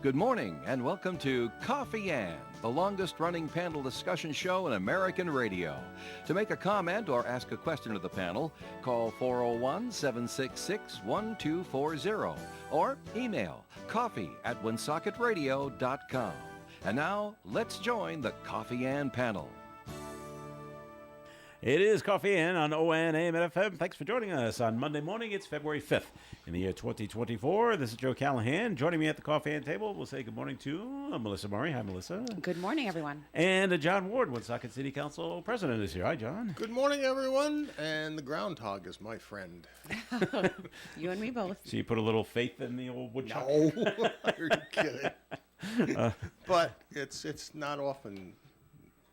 Good morning and welcome to Coffee Ann, the longest running panel discussion show in American radio. To make a comment or ask a question of the panel, call 401-766-1240 or email coffee@woonsockеtradio.com. And now, let's join the Coffee Ann panel. It is Coffee Ann on ON AM and FM. Thanks for joining us on Monday morning. It's February 5th in the year 2024. This is Joe Callahan. Joining me at the Coffee Ann table, we'll say good morning to Melissa Murray. Hi, Melissa. Good morning, everyone. And John Ward, Woonsocket City Council President, is here. Hi, John. Good morning, everyone. And the groundhog is my friend. You and me both. So you put a little faith in the old woodchuck? No, are you kidding? But it's not often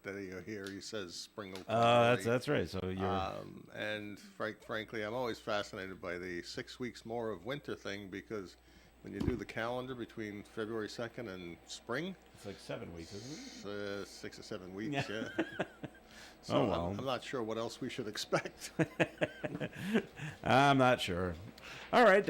that you hear he says spring will come. That's right. So you're and frankly, I'm always fascinated by the 6 weeks more of winter thing, because when you do the calendar between February 2nd and spring, it's like 7 weeks, isn't it? 6 or 7 weeks, yeah. So Oh, well. I'm not sure what else we should expect. I'm not sure. All right.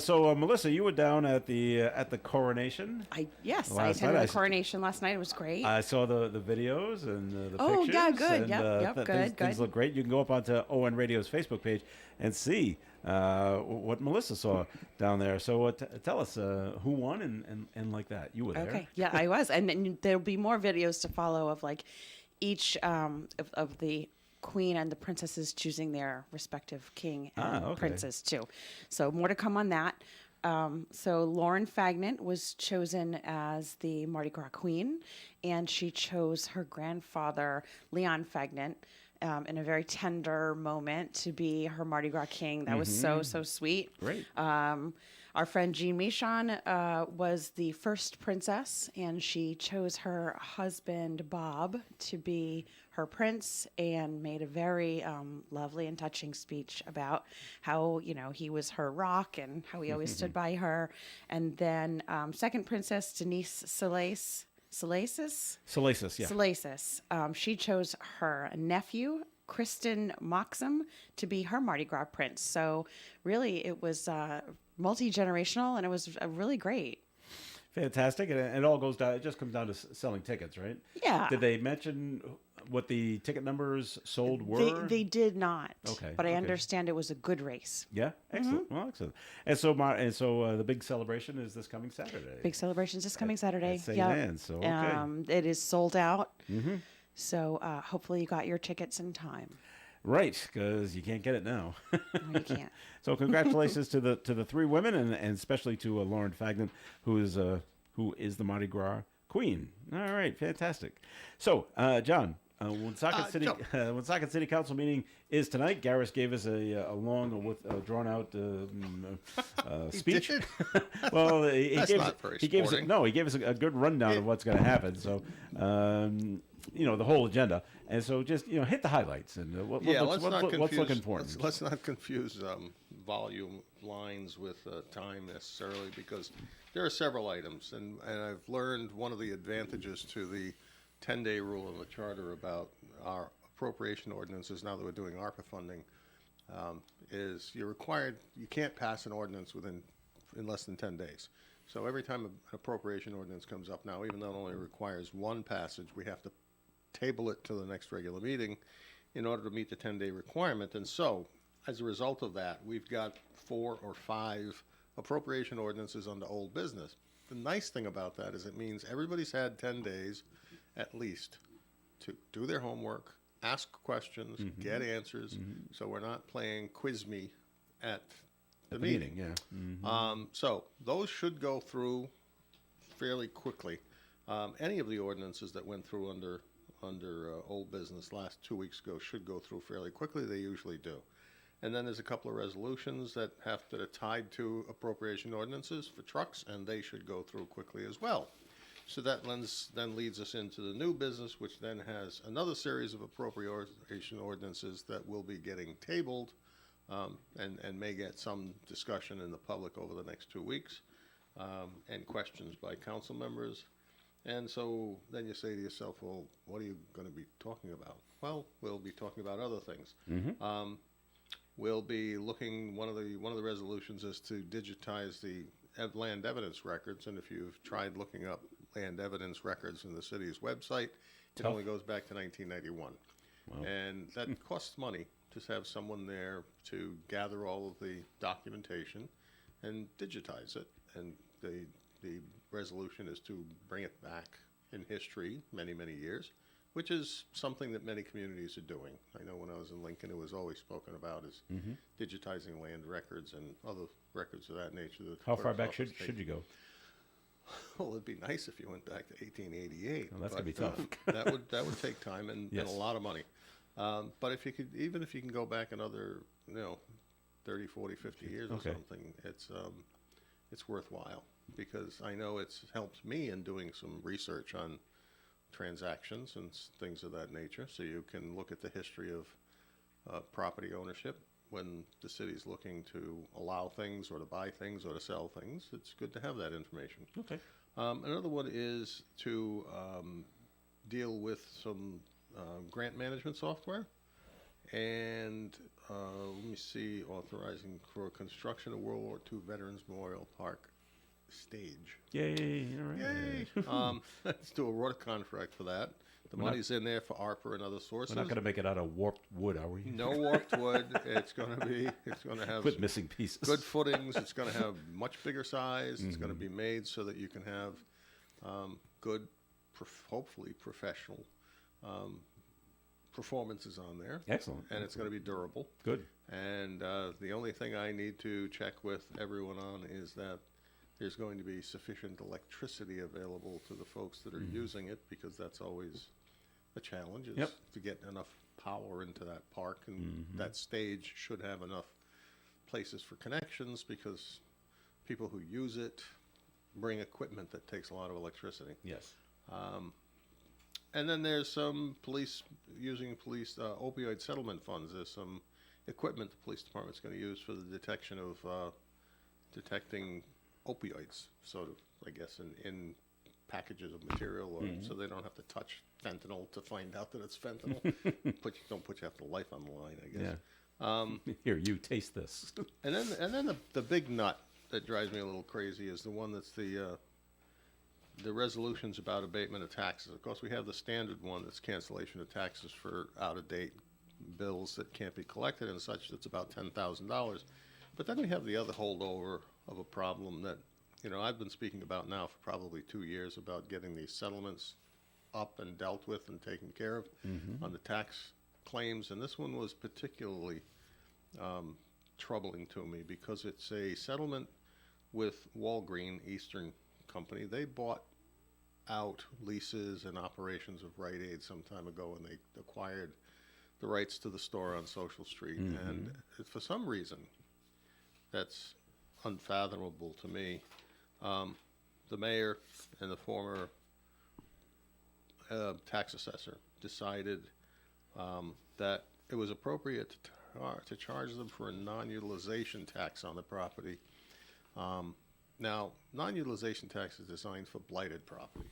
So Melissa, you were down at the coronation. Yes, I Last attended night, the coronation last night. It was great. I saw the videos and the Oh, pictures. yeah, good. And, Yep, good. Things look great. You can go up onto ON Radio's Facebook page and see what Melissa saw down there. So tell us who won and like that. You were there. Okay. Yeah, I was. And then there'll be more videos to follow of like each of the queen and the princesses choosing their respective king and okay. princess too. So more to come on that. So Lauren Fagnant was chosen as the Mardi Gras queen, and she chose her grandfather, Leon Fagnant, in a very tender moment to be her Mardi Gras king. That was so sweet. Great. Our friend Jean Michon was the first princess, and she chose her husband, Bob, to be her prince, and made a very lovely and touching speech about how, he was her rock and how he always stood by her. And then second princess, Denise Salaces, yeah. Salaces. She chose her nephew, Kristen Moxham, to be her Mardi Gras prince. So really, it was multi-generational, and it was really great. Fantastic. And it all goes down. It just comes down to selling tickets, right? Yeah. Did they mention what the ticket numbers sold were? They did not. Okay, But I okay. understand it was a good race. Yeah, excellent. Well, excellent. And so the big celebration is this coming Saturday. Big celebrations this coming Saturday. At St. Yep. Anne's, so okay. It is sold out. So hopefully you got your tickets in time. Right, because you can't get it now. No, you can't. So congratulations to the three women, and especially to Lauren Fagnant, who is the Mardi Gras queen. All right, fantastic. So, John, Woonsocket City Council meeting is tonight. Garris gave us a long, drawn out speech. Did? Well, he That's gave not us, very he gave us sporting. he gave us a good rundown of what's going to happen. So, the whole agenda, and so just hit the highlights and what's looking important. Let's not confuse volume lines with time necessarily, because there are several items, and I've learned one of the advantages to the 10-day rule in the charter about our appropriation ordinances, now that we're doing ARPA funding, is you can't pass an ordinance in less than 10 days. So every time an appropriation ordinance comes up now, even though it only requires one passage, we have to table it to the next regular meeting in order to meet the 10-day requirement. And so, as a result of that, we've got 4 or 5 appropriation ordinances under old business. The nice thing about that is it means everybody's had 10 days at least to do their homework, ask questions, get answers, so we're not playing quiz me at the meeting. Yeah. So those should go through fairly quickly. Any of the ordinances that went through under old business last 2 weeks ago should go through fairly quickly. They usually do. And then there's a couple of resolutions that are tied to appropriation ordinances for trucks, and they should go through quickly as well. So that then leads us into the new business, which then has another series of appropriation ordinances that will be getting tabled and may get some discussion in the public over the next 2 weeks, and questions by council members. And so then you say to yourself, well, what are you going to be talking about? Well, we'll be talking about other things. We'll be looking, one of the resolutions is to digitize the land evidence records, and if you've tried looking up land evidence records in the city's website, it Tough. only goes back to 1991. Wow. And that costs money to have someone there to gather all of the documentation and digitize it. And the resolution is to bring it back in history many, many years, which is something that many communities are doing. I know when I was in Lincoln, it was always spoken about as digitizing land records and other records of that nature. that the How far clerk's back office should you go? Well, it'd be nice if you went back to 1888. Well, that's gonna but, be tough. That would take time and Yes. a lot of money. But if you could, even if you can go back another, 30, 40, 50 years Okay. or something, it's worthwhile, because I know it's helped me in doing some research on transactions and things of that nature. So you can look at the history of property ownership when the city's looking to allow things or to buy things or to sell things. It's good to have that information. Okay. Another one is to deal with some grant management software. And let me see, authorizing for construction of World War II Veterans Memorial Park stage. Yay! All right. Yay! Let's do a water contract for that. The We're not- money's in there for ARPA and other sources. We're not going to make it out of warped wood, are we? No warped wood. It's going to have With missing pieces. good footings. It's going to have much bigger size. It's going to be made so that you can have good, hopefully professional performances on there. Excellent. And it's going to be durable. Good. And the only thing I need to check with everyone on is that there's going to be sufficient electricity available to the folks that are using it, because that's always a challenge, is Yep. to get enough power into that park. And that stage should have enough places for connections, because people who use it bring equipment that takes a lot of electricity. Yes. And then there's some police opioid settlement funds. There's some equipment the police department's going to use for the detection of detecting opioids, sort of, I guess, in packages of material, or so they don't have to touch fentanyl to find out that it's fentanyl. Don't put you have to life on the line, I guess. Yeah. Here, you taste this. And then the big nut that drives me a little crazy is the one that's the resolutions about abatement of taxes. Of course, we have the standard one that's cancellation of taxes for out-of-date bills that can't be collected and such. That's about $10,000. But then we have the other holdover of a problem that, I've been speaking about now for probably 2 years, about getting these settlements up and dealt with and taken care of on the tax claims. And this one was particularly troubling to me, because it's a settlement with Walgreen Eastern Company. They bought out leases and operations of Rite Aid some time ago, and they acquired the rights to the store on Social Street. And for some reason, that's unfathomable to me. The mayor and the former tax assessor decided that it was appropriate to charge them for a non-utilization tax on the property. Now, non-utilization tax is designed for blighted property.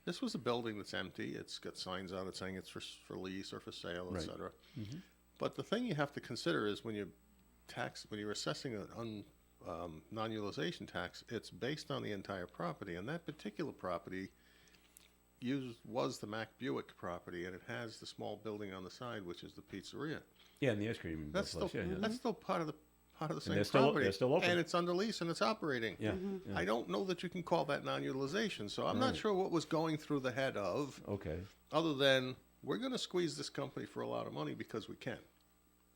This was a building that's empty. It's got signs on it saying it's for lease or for sale, Right. et cetera. But the thing you have to consider is when you're assessing a non-utilization tax, it's based on the entire property. And that particular property was the Mac Buick property, and it has the small building on the side, which is the pizzeria. Yeah, and the ice cream That's place. still Yeah, yeah. that's still part of the same they're still- property. they're still open. And it's under lease and it's operating. Yeah, yeah. I don't know that you can call that non-utilization. So I'm not sure what was going through the head of, Okay. other than we're going to squeeze this company for a lot of money because we can.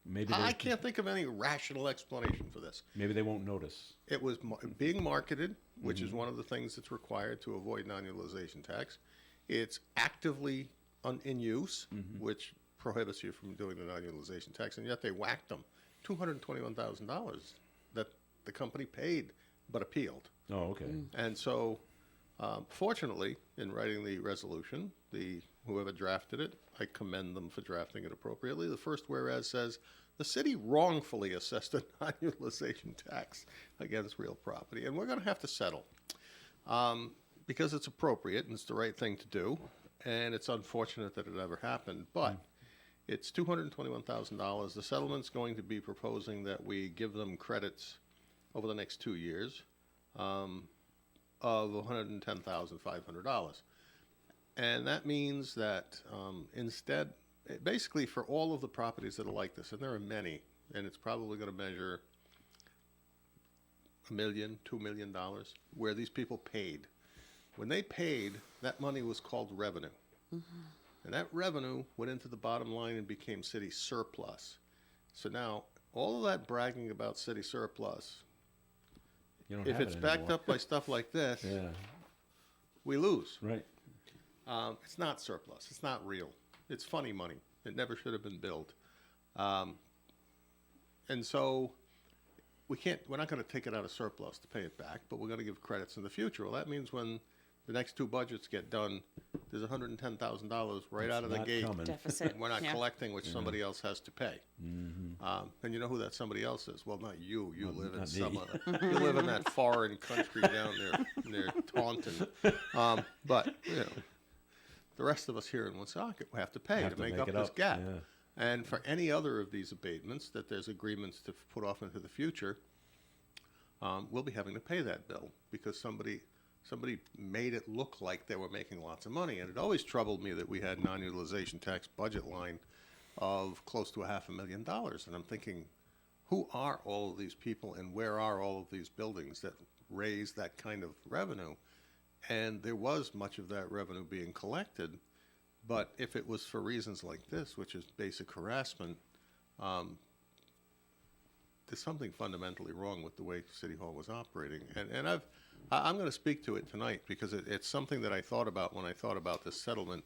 Maybe I they, can't think of any rational explanation for this. maybe they won't notice. It was being marketed, which is one of the things that's required to avoid non-utilization tax. It's actively in use, which prohibits you from doing the non-utilization tax, and yet they whacked them $221,000 that the company paid but appealed. Oh, okay. And so, fortunately, in writing the resolution, whoever drafted it, I commend them for drafting it appropriately. The first whereas says, the city wrongfully assessed a non-utilization tax against real property, and we're going to have to settle because it's appropriate and it's the right thing to do, and it's unfortunate that it ever happened, but it's $221,000. The settlement's going to be proposing that we give them credits over the next 2 years of $110,500. And that means that instead, basically for all of the properties that are like this, and there are many, and it's probably going to measure $1 million, $2 million, where these people paid. When they paid, that money was called revenue. And that revenue went into the bottom line and became city surplus. So now, all of that bragging about city surplus, You don't if have it's it backed anymore. up by stuff like this, Yeah. we lose. Right. It's not surplus. It's not real. It's funny money. It never should have been billed. And so we're not going to take it out of surplus to pay it back, but we're going to give credits in the future. Well, that means when the next two budgets get done, there's $110,000 right It's out of the not gate. coming. Deficit. We're not Yeah. collecting, which somebody else has to pay. And you know who that somebody else is? Well, not you. You live in not some me. other. You live in that foreign country down there near Taunton. But you know, the rest of us here in Woonsocket have to pay Have to make up it this gap. Yeah. And for any other of these abatements that there's agreements to put off into the future, we'll be having to pay that bill because somebody made it look like they were making lots of money. And it always troubled me that we had non-utilization tax budget line of close to $500,000. And I'm thinking, who are all of these people and where are all of these buildings that raise that kind of revenue? And there was much of that revenue being collected. But if it was for reasons like this, which is basic harassment, there's something fundamentally wrong with the way City Hall was operating. And I'm going to speak to it tonight because it's something that I thought about when I thought about this settlement,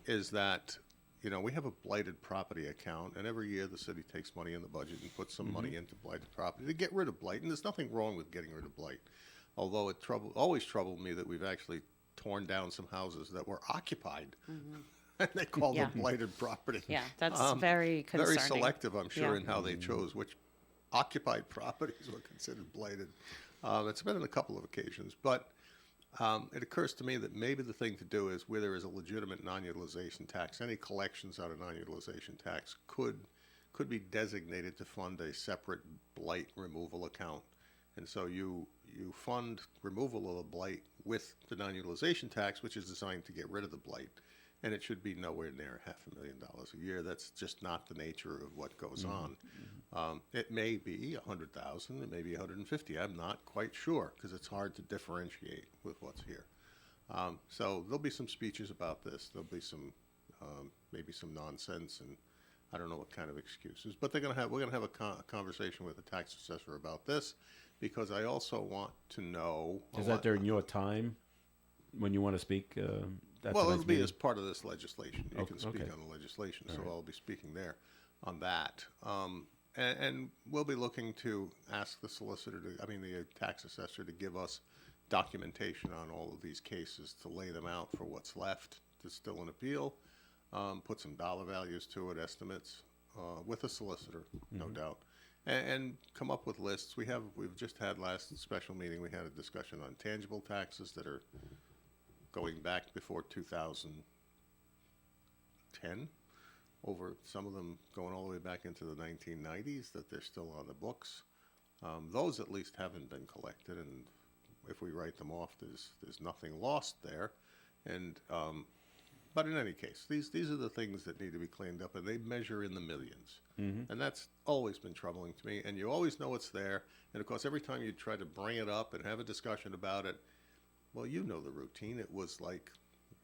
is that, you know, we have a blighted property account, and every year the city takes money in the budget and puts some money into blighted property to get rid of blight. And there's nothing wrong with getting rid of blight, although it always troubled me that we've actually torn down some houses that were occupied. And they called Yeah. them blighted property. Yeah, that's very concerning. Very selective, I'm sure, Yeah. in how they chose which occupied properties were considered blighted. It's been on a couple of occasions, but it occurs to me that maybe the thing to do is where there is a legitimate non-utilization tax, any collections out of non-utilization tax could be designated to fund a separate blight removal account. And so you fund removal of the blight with the non-utilization tax, which is designed to get rid of the blight. And it should be nowhere near $500,000 a year. That's just not the nature of what goes on. It may be $100,000, it may be $150,000. I'm not quite sure because it's hard to differentiate with what's here. So there'll be some speeches about this. There'll be some maybe some nonsense and I don't know what kind of excuses. But we're going to have a conversation with the tax assessor about this because I also want to know. Is that during your time when you want to speak? Well, it'll be as part of this legislation. You can speak okay. on the legislation, so I'll be speaking there on that. And we'll be looking to ask the the tax assessor to give us documentation on all of these cases to lay them out for what's left that's still an appeal, put some dollar values to it, estimates, with a solicitor, no doubt, and come up with lists. We've just had last special meeting, we had a discussion on tangible taxes that are going back before 2010, over some of them going all the way back into the 1990s, that they're still on the books. Those at least haven't been collected, and if we write them off, there's nothing lost there. And but in any case, these are the things that need to be cleaned up, and they measure in the millions. And that's always been troubling to me. And you always know it's there. And of course, every time you try to bring it up and have a discussion about it, well, you know the routine. It was like,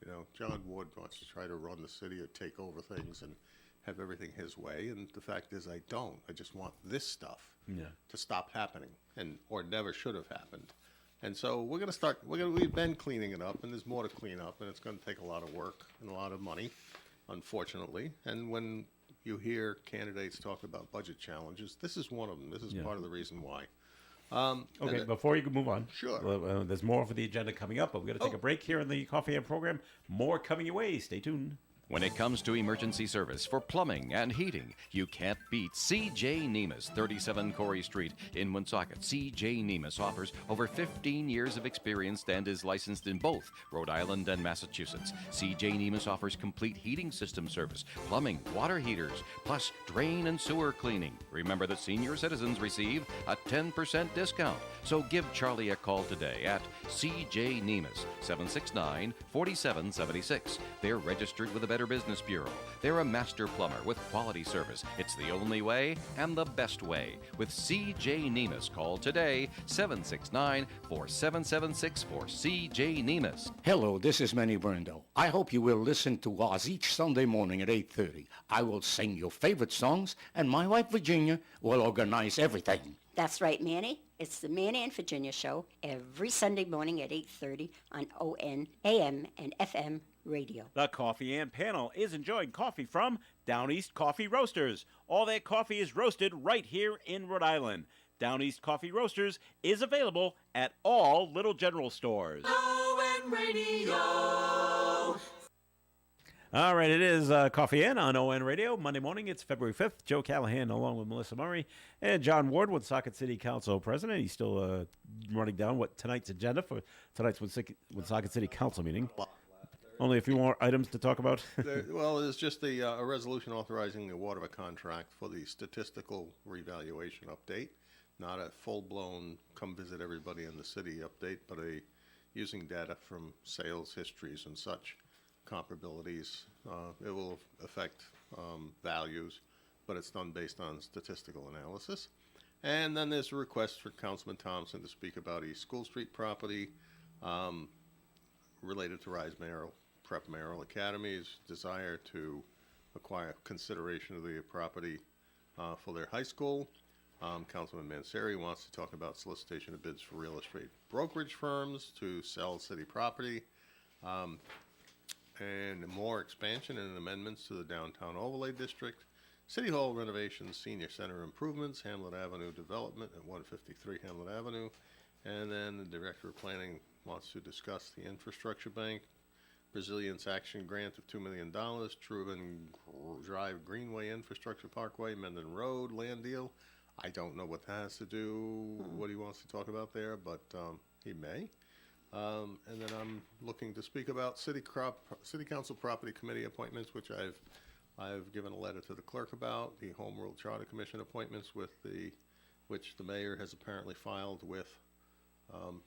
you know, John Ward wants to try to run the city or take over things and have everything his way. And the fact is, I don't. I just want this stuff to stop happening, or never should have happened. And so we've been cleaning it up, and there's more to clean up, and it's going to take a lot of work and a lot of money, unfortunately. And when you hear candidates talk about budget challenges, this is one of them. This is part of the reason why. Okay, before you can move on. Sure. There's more for the agenda coming up, but we're going to take a break here in the Coffee and program. More coming your way. Stay tuned. When it comes to emergency service for plumbing and heating, you can't beat C.J. Nemus, 37 Corey Street in Woonsocket. C.J. Nemus offers over 15 years of experience and is licensed in both Rhode Island and Massachusetts. C.J. Nemus offers complete heating system service, plumbing, water heaters, plus drain and sewer cleaning. Remember that senior citizens receive a 10% discount. So give Charlie a call today at C.J. Nemus, 769-4776. They're registered with the Better Business Bureau. They're a master plumber with quality service. It's the only way and the best way. With C.J. Nemus, call today, 769-4776 for C.J. Nemus. Hello, this is Manny Brando. I hope you will listen to us each Sunday morning at 8:30. I will sing your favorite songs, and my wife Virginia will organize everything. That's right, Manny. It's the Manny and Virginia Show every Sunday morning at 8:30 on ON, AM, and FM radio. The Coffee and Panel is enjoying coffee from Down East Coffee Roasters. All their coffee is roasted right here in Rhode Island. Down East Coffee Roasters is available at all Little General stores. ON Radio. All right, it is Coffee In on ON Radio. Monday morning, it's February 5th. Joe Callahan along with Melissa Murray and John Ward, Woonsocket City Council President. He's still running down what tonight's agenda for tonight's Woonsocket City Council meeting. Only a few more items to talk about. Well, it's just a resolution authorizing the award of a contract for the statistical revaluation update. Not a full-blown come visit everybody in the city update, but using data from sales histories and such comparabilities. It will affect values, but it's done based on statistical analysis. And then there's a request for Councilman Thompson to speak about East School Street property related to Rise Prep Mayoral Academy's desire to acquire consideration of the property for their high school. Councilman Manseri wants to talk about solicitation of bids for real estate brokerage firms to sell city property. And more expansion and amendments to the downtown overlay district, City Hall renovations, senior center improvements, Hamlet Avenue development at 153 Hamlet Avenue, and then the Director of Planning wants to discuss the infrastructure bank, Resilience Action Grant of $2 million, Truman Drive Greenway Infrastructure Parkway, Mendon Road land deal. I don't know what that has to do, what he wants to talk about there, but he may. And then I'm looking to speak about City Council Property Committee appointments, which I've given a letter to the clerk about, the Home Rule Charter Commission appointments which the mayor has apparently filed with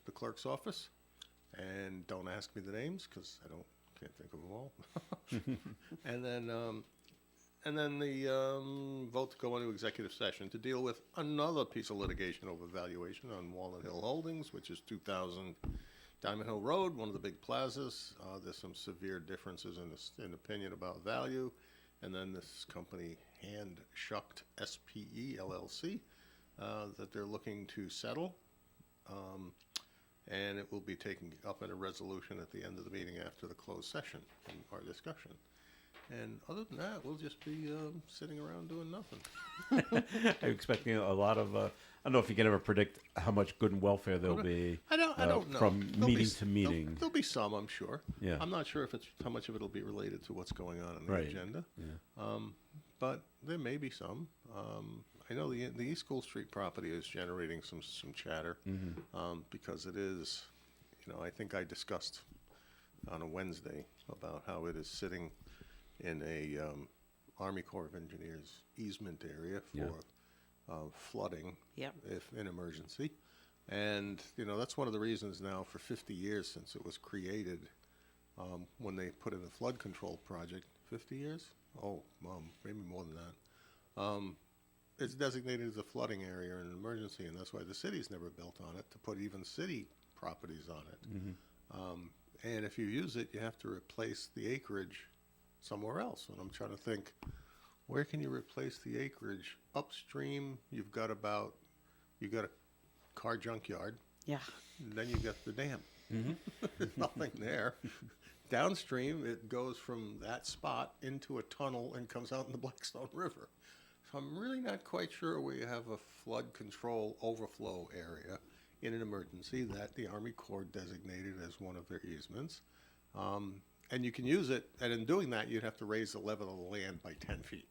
the clerk's office. And don't ask me the names because can't think of them all. And then the vote to go into executive session to deal with another piece of litigation over valuation on Walnut Hill Holdings, which is 2000 Diamond Hill Road, one of the big plazas. There's some severe differences in opinion about value. And then this company, Hand Shucked SPE LLC, that they're looking to settle. And it will be taken up in a resolution at the end of the meeting after the closed session in our discussion. And other than that, we'll just be sitting around doing nothing. I'm expecting a lot of. I don't know if you can ever predict how much good and welfare there'll be. I don't know. From meeting to meeting. There'll be some, I'm sure. Yeah. I'm not sure how much of it'll be related to what's going on in the Right. agenda. Yeah. But there may be some. I know the East School Street property is generating some chatter because it is. I think I discussed on a Wednesday about how it is sitting in a Army Corps of Engineers easement area for flooding if in emergency. And, that's one of the reasons now for 50 years since it was created, when they put in the flood control project, 50 years? Oh, maybe more than that. It's designated as a flooding area in an emergency, and that's why the city's never built on it, to put even city properties on it. And if you use it, you have to replace the acreage somewhere else. And I'm trying to think, where can you replace the acreage? Upstream, you've got a car junkyard. Yeah. And then you got the dam. There's nothing there. Downstream, it goes from that spot into a tunnel and comes out in the Blackstone River. So I'm really not quite sure where you have a flood control overflow area in an emergency that the Army Corps designated as one of their easements. and you can use it, and in doing that, you'd have to raise the level of the land by 10 feet.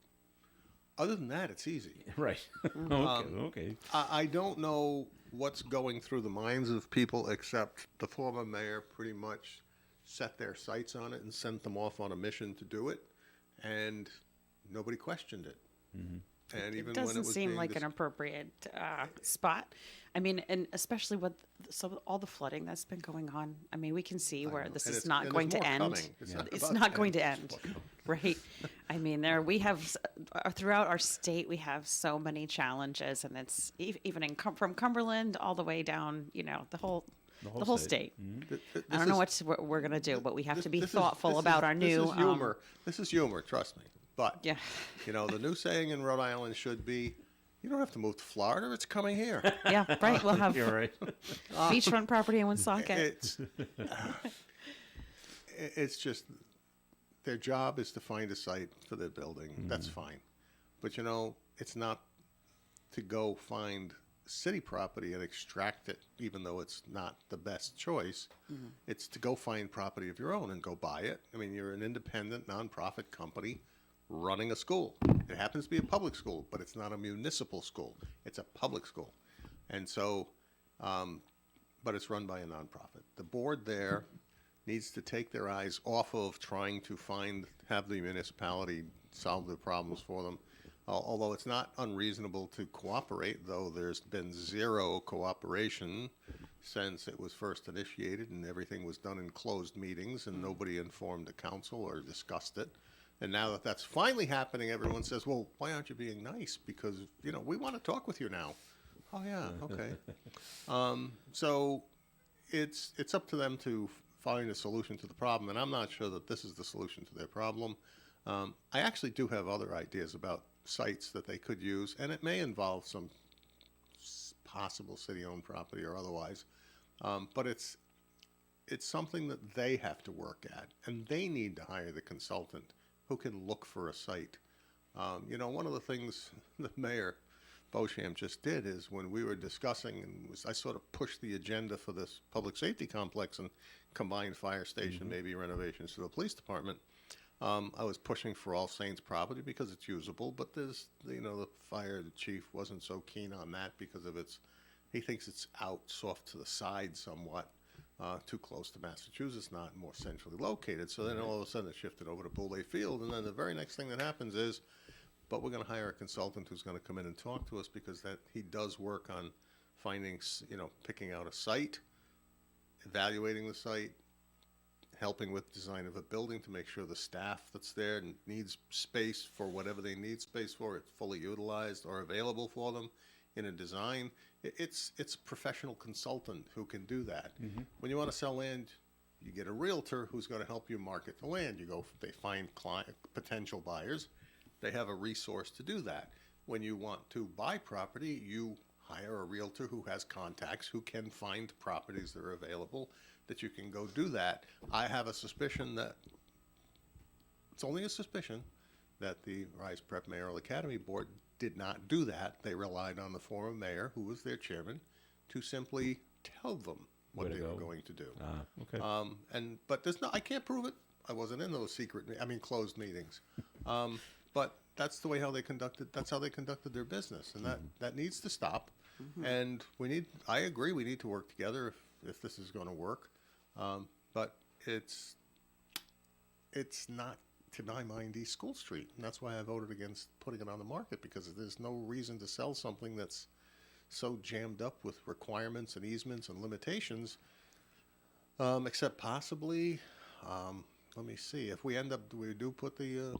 Other than that, it's easy. Right. Okay. I don't know what's going through the minds of people, except the former mayor pretty much set their sights on it and sent them off on a mission to do it, and nobody questioned it. And even It when doesn't it was seem being like an appropriate spot. I mean, and especially with all the flooding that's been going on. I mean, we can see where know. this And is it's- not and going there's to more end. coming. It's not It's about not to going to end. end, right? I mean, we have throughout our state, we have so many challenges, and it's even from Cumberland all the way down. You know, the whole state. I don't know what we're going to do, but we have to be thoughtful about our new. This is humor. This is humor. Trust me. But Yeah. you know, the new saying in Rhode Island should be, "You don't have to move to Florida. It's coming here." Yeah, right. We'll have You're right. beachfront property in Woonsocket. It's just their job is to find a site for their building. That's fine, but you know, it's not to go find city property and extract it, even though it's not the best choice. It's to go find property of your own and go buy it. I mean, you're an independent, nonprofit company running a school. It happens to be a public school, but it's not a municipal school. It's a public school. And so, but it's run by a nonprofit. The board there needs to take their eyes off of trying to have the municipality solve the problems for them. Although it's not unreasonable to cooperate, though there's been zero cooperation since it was first initiated, and everything was done in closed meetings, and nobody informed the council or discussed it. And now that that's finally happening, everyone says, "Well, why aren't you being nice? Because, you know, we want to talk with you now." Oh yeah, okay. So it's up to them to find a solution to the problem, and I'm not sure that this is the solution to their problem. I actually do have other ideas about sites that they could use, and it may involve some possible city-owned property or otherwise. But it's something that they have to work at, and they need to hire the consultant who can look for a site. You know, one of the things the mayor Beauchamp just did is when we were discussing, and I sort of pushed the agenda for this public safety complex and combined fire station, maybe renovations to the police department. I was pushing for All Saints property because it's usable, but there's, you know, the fire chief wasn't so keen on that because of he thinks it's off to the side somewhat, too close to Massachusetts, not more centrally located. So then all of a sudden it shifted over to Boulay Field, and then the very next thing that happens is, but we're going to hire a consultant who's going to come in and talk to us because he does work on finding, you know, picking out a site, evaluating the site, helping with design of a building to make sure the staff that's there needs space for whatever they need space for, it's fully utilized or available for them in a design. It's a professional consultant who can do that. When you want to sell land, you get a realtor who's going to help you market the land. They find potential buyers. They have a resource to do that. When you want to buy property, you hire a realtor who has contacts, who can find properties that are available, that you can go do that. I have a suspicion that, it's only a suspicion, that the Rise Prep Mayoral Academy Board did not do that. They relied on the former mayor, who was their chairman, to simply tell them what they were going to do. Okay. But I can't prove it. I wasn't in those closed meetings. But that's the way that's how they conducted their business, and that needs to stop. And I agree, we need to work together if this is going to work. But it's not, to my mind, East School Street, and that's why I voted against putting it on the market, because there's no reason to sell something that's so jammed up with requirements and easements and limitations, except possibly, let me see, if we do put the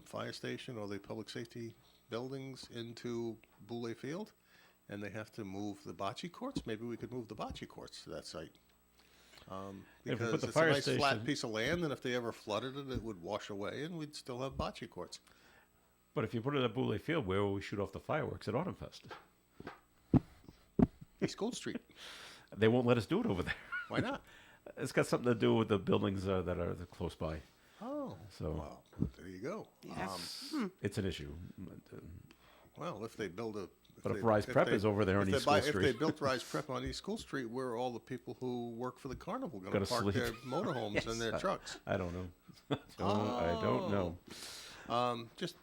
fire station or the public safety buildings into Boulay Field, and they have to move the bocce courts, maybe we could move the bocce courts to that site. If we Because put the it's a fire nice flat station- piece of land, and if they ever flooded it, it would wash away, and we'd still have bocce courts. But if you put it at Boulay Field, where will we shoot off the fireworks at Autumn Fest? East Gold Street. They won't let us do it over there. Why not? It's got something to do with the buildings that are close by. Oh, So- well, there you go. Yeah. It's an issue. Well, if they build But if Rise Prep is over there on East School If they Street. built Rise Prep on East School Street, where are all the people who work for the carnival going to Gotta park sleep. their motorhomes and their trucks? I don't know. I don't know. Just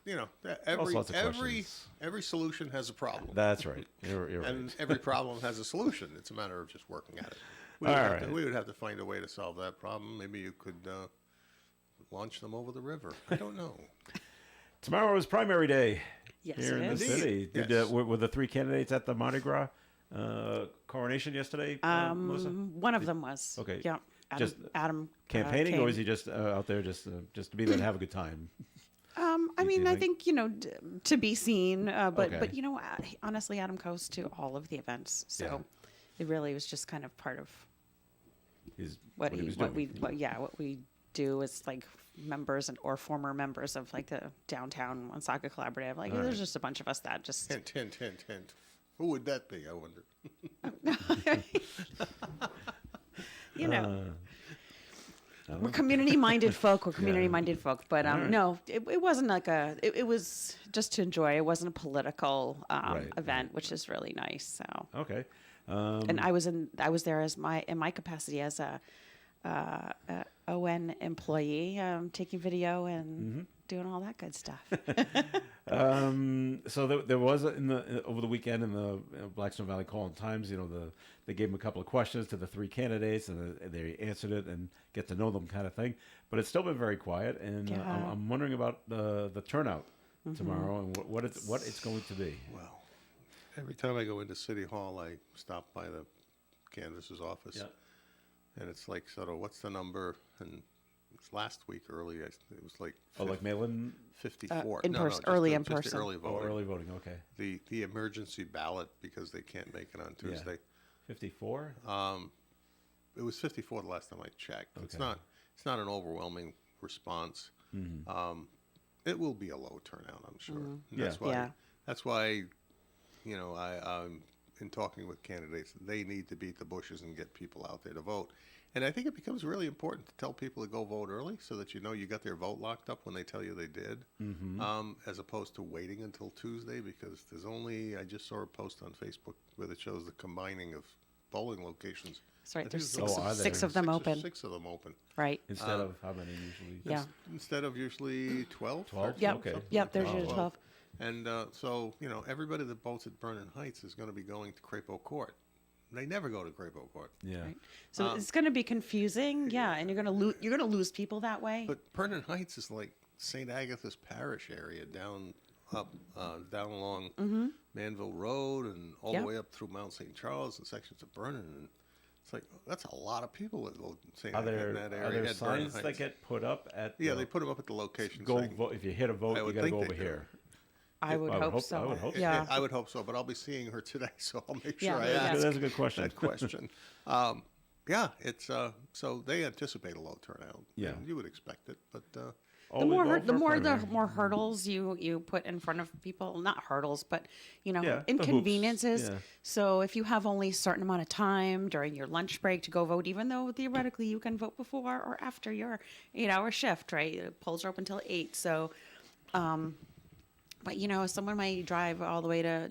every sorts of every questions. every solution has a problem, That's right. You're and right. every problem has a solution. It's a matter of just working at it. All right. We would have to find a way to solve that problem. Maybe you could launch them over the river. I don't know. Tomorrow is primary day Yes, here it in the is. city. Yes. Were the three candidates at the Mardi Gras coronation yesterday, Melissa? One of them was. Okay. Yeah. Adam, Just Adam Campaigning, came. or is he just out there just to be there and have a good time? I mean, I think? think to be seen, but Okay. honestly, Adam goes to all of the events, so it really was just kind of part of what he was what doing. what we do as like members or former members of like the downtown Woonsocket Collaborative. Like, there's just a bunch of us that just Hint, hint, hint, hint. Who would that be? I wonder. you know. We're community-minded folk. We're community-minded folk, but no, it wasn't like it was just to enjoy. It wasn't a political event, which is really nice. So, Okay. and I was there as in my capacity as a ON employee, taking video and doing all that good stuff. So there was over the weekend in the Blackstone Valley Call and Times. They gave them a couple of questions to the three candidates, and they answered it and get to know them, kind of thing. But it's still been very quiet, and I'm wondering about the turnout tomorrow and what it's going to be. Well, every time I go into City Hall, I stop by the canvasser's office. Yeah. And it's like, sort of, what's the number? And it's last week early, it was like Oh, like mail-in 54. in No, person, just early the- in just the person. early or voting. early voting? Okay. The emergency ballot, because they can't make it on Tuesday. 54. It was 54 the last time I checked. It's Okay. not an overwhelming response. It will be a low turnout, I'm sure. And That's Yeah. why. Yeah. That's why. I'm in talking with candidates. They need to beat the bushes and get people out there to vote. And I think it becomes really important to tell people to go vote early, so that you got their vote locked up when they tell you they did, as opposed to waiting until Tuesday. Because I just saw a post on Facebook where it shows the combining of polling locations. That's right. I think There's it's are six there? of them open. Six of them open. Right. Instead of how many usually? Yeah. Instead of usually 12? 12? Yep. Okay. Yep. There's Oh, your well. 12. And so, everybody that votes at Vernon Heights is going to be going to Crapo Court. They never go to Crapo Court. Yeah. Right. So it's going to be confusing. Yeah, and you're going to lose people that way. But Vernon Heights is like St. Agatha's Parish area, down along Manville Road and all Yep. the way up through Mount St. Charles and sections of Vernon. And it's like, that's a lot of people that vote in Are there that are area. there at Vernon signs that Heights. get put up at? Yeah, they put them up at the location. Go saying- vote. If you hit a vote, I you would got to think go they over do. here. I would hope so. I would hope so. Yeah. I would hope so, but I'll be seeing her today, so I'll make Yeah, sure I yeah. ask That's a good question. that question. It's so they anticipate a low turnout. Yeah. and you would expect it, but The Always more vote the for a more the primary. more hurdles you put in front of people, not hurdles, but Yeah, the hoops. inconveniences. Yeah. So if you have only a certain amount of time during your lunch break to go vote, even though theoretically you can vote before or after your 8-hour shift, right? The polls are open till 8. So, but someone might drive all the way to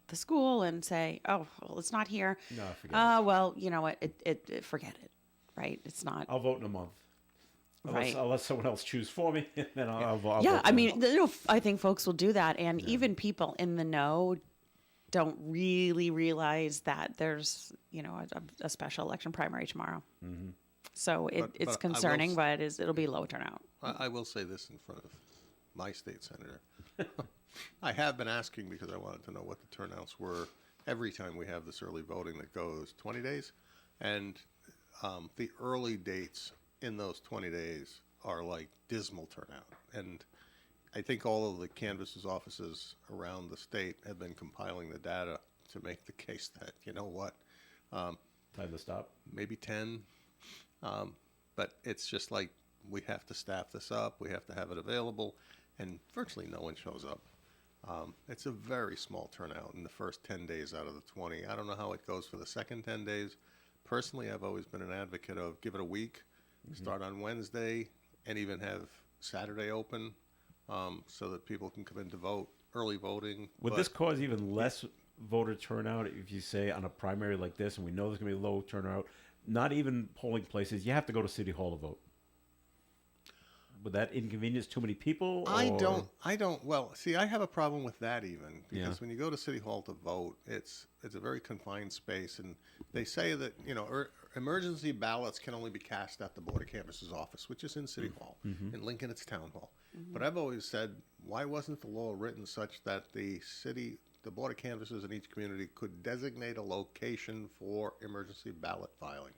the school and say, "Oh, well, it's not here." No, forget it. Well, you know what? It forget it, right? It's not. I'll vote in a month. Right. I'll let someone else choose for me, and then I'll vote. Yeah, for I them. mean, I think folks will do that, and even people in the know don't really realize that there's, a special election primary tomorrow. Mm-hmm. So But I it's will concerning, s- but it'll be low turnout. I will say this in front of my state senator. I have been asking because I wanted to know what the turnouts were every time we have this early voting that goes 20 days. And the early dates in those 20 days are like dismal turnout. And I think all of the canvassers' offices around the state have been compiling the data to make the case that, Time to stop. maybe 10. But it's just like we have to staff this up, we have to have it available, and virtually no one shows up. It's a very small turnout in the first 10 days out of the 20. I don't know how it goes for the second 10 days. Personally, I've always been an advocate of give it a week, start on Wednesday, and even have Saturday open so that people can come in to vote, early voting. Would but- this cause even less voter turnout if you say on a primary like this, and we know there's going to be low turnout, not even polling places, you have to go to City Hall to vote? Would that inconvenience too many people? I or- don't. Well, see, I have a problem with that even because Yeah. when you go to City Hall to vote, it's a very confined space, and they say that emergency ballots can only be cast at the Board of Canvassers office, which is in City Hall. In Lincoln, it's Town Hall. But I've always said, why wasn't the law written such that the Board of Canvassers in each community could designate a location for emergency ballot filing?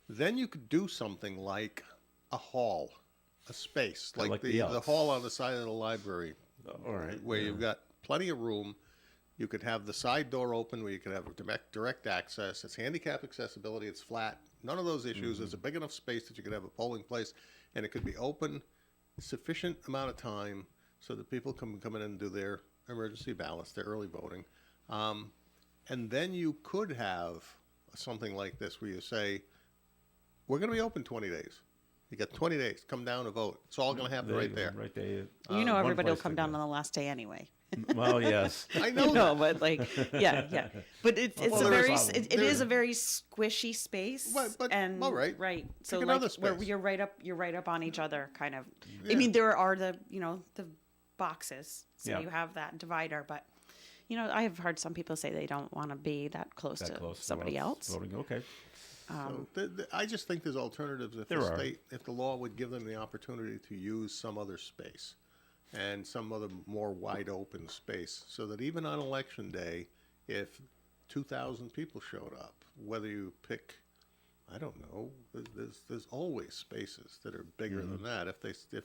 Then you could do something like a hall. A space like the the Elks. hall on the side of the library, All right. where you've got plenty of room. You could have the side door open where you could have direct access. It's handicap accessibility. It's flat. None of those issues. There's a big enough space that you could have a polling place, and it could be open sufficient amount of time so that people can come in and do their emergency ballots, their early voting. And then you could have something like this where you say, we're going to be open 20 days. You got 20 days. Come down and vote. It's all going to happen There you right go, there. Right there. You know, one everybody will place come to down go. on the last day anyway. Well, yes. I know No, that. but like, yeah. But it's Well, a there is very, problem. it There is is- a very squishy space. But and all right. So Pick like, another where space. you're right up on each other, kind of. I Yeah. mean, there are the boxes, so Yeah. you have that divider, but. I have heard some people say they don't want to be that close That to close to somebody else. voting. Okay. So I just think there's alternatives if There the are. state, if the law would give them the opportunity to use some other space and some other more wide open space, so that even on election day, if 2,000 people showed up, whether you pick, I don't know, there's always spaces that are bigger than that. If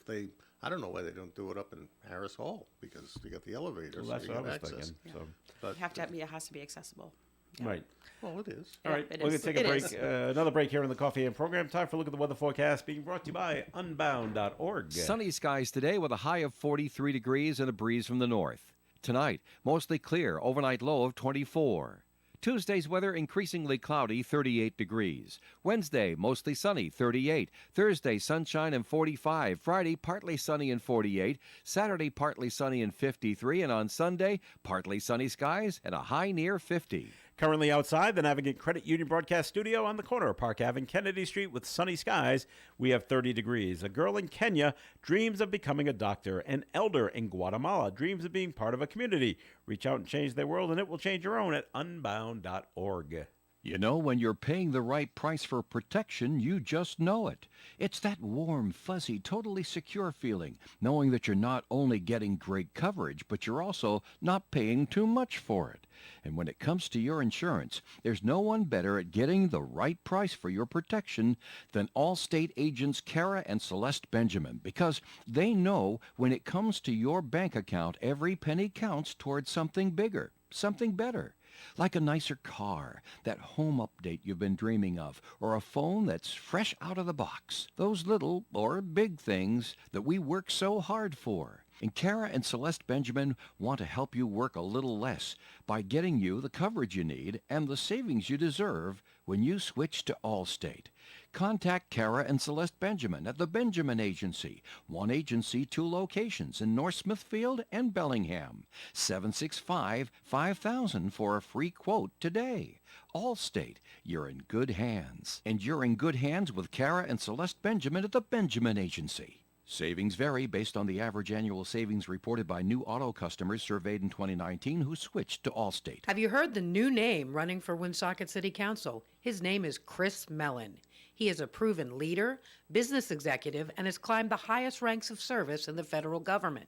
they, I don't know why they don't do it up in Harris Hall because you got the elevators, Well, that's so what I you was got access. thinking. So, But, It has to be accessible. Yeah. right. well, it is. All right, it we're going is. to take a It break. is. Another break here on the Coffee and Program. Time for a look at the weather forecast being brought to you by Unbound.org. Sunny skies today with a high of 43 degrees and a breeze from the north. Tonight, mostly clear, overnight low of 24. Tuesday's weather increasingly cloudy, 38 degrees. Wednesday, mostly sunny, 38. Thursday, sunshine and 45. Friday, partly sunny and 48. Saturday, partly sunny and 53. And on Sunday, partly sunny skies and a high near 50. Currently outside the Navigant Credit Union broadcast studio on the corner of Park Ave and Kennedy Street with sunny skies, we have 30 degrees. A girl in Kenya dreams of becoming a doctor. An elder in Guatemala dreams of being part of a community. Reach out and change their world, and it will change your own at unbound.org. You know, when you're paying the right price for protection, you just know it. It's that warm, fuzzy, totally secure feeling, knowing that you're not only getting great coverage, but you're also not paying too much for it. And when it comes to your insurance, there's no one better at getting the right price for your protection than Allstate agents Kara and Celeste Benjamin, because they know when it comes to your bank account, every penny counts towards something bigger, something better. Like a nicer car, that home update you've been dreaming of, or a phone that's fresh out of the box. Those little or big things that we work so hard for. And Kara and Celeste Benjamin want to help you work a little less by getting you the coverage you need and the savings you deserve when you switch to Allstate. Contact Kara and Celeste Benjamin at the Benjamin Agency. One agency, 2 locations in North Smithfield and Bellingham. 765-5000 for a free quote today. Allstate, you're in good hands. And you're in good hands with Kara and Celeste Benjamin at the Benjamin Agency. Savings vary based on the average annual savings reported by new auto customers surveyed in 2019 who switched to Allstate. Have you heard the new name running for Woonsocket City Council? His name is Chris Mellon. He is a proven leader, business executive, and has climbed the highest ranks of service in the federal government,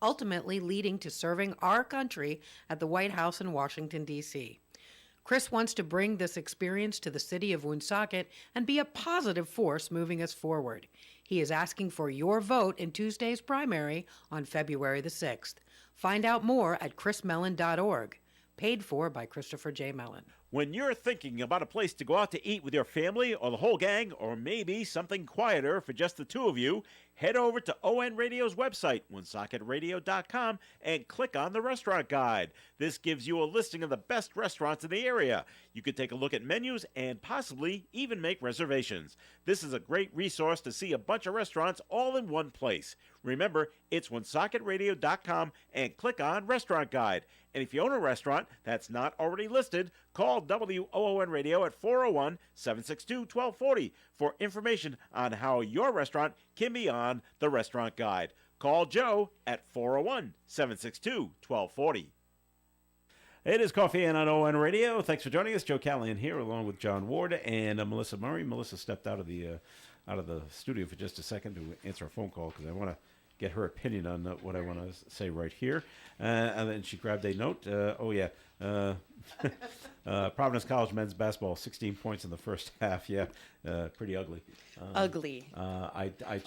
ultimately leading to serving our country at the White House in Washington, D.C. Chris wants to bring this experience to the city of Woonsocket and be a positive force moving us forward. He is asking for your vote in Tuesday's primary on February the 6th. Find out more at chrismellon.org. Paid for by Christopher J. Mellon. When you're thinking about a place to go out to eat with your family or the whole gang, or maybe something quieter for just the two of you, head over to ON Radio's website, wonsocketradio.com, and click on the restaurant guide. This gives you a listing of the best restaurants in the area. You can take a look at menus and possibly even make reservations. This is a great resource to see a bunch of restaurants all in one place. Remember, it's wonsocketradio.com and click on Restaurant Guide. And if you own a restaurant that's not already listed, call WOON Radio at 401-762-1240 for information on how your restaurant can be on the Restaurant Guide. Call Joe at 401-762-1240. It is Coffee and on ON Radio. Thanks for joining us. Joe Callahan here, along with John Ward and Melissa Murray. Melissa stepped out of the studio for just a second to answer a phone call because I want to get her opinion on what I want to say right here. And then she grabbed a note. Providence College men's basketball, 16 points in the first half. Yeah, pretty ugly. Ugly. Or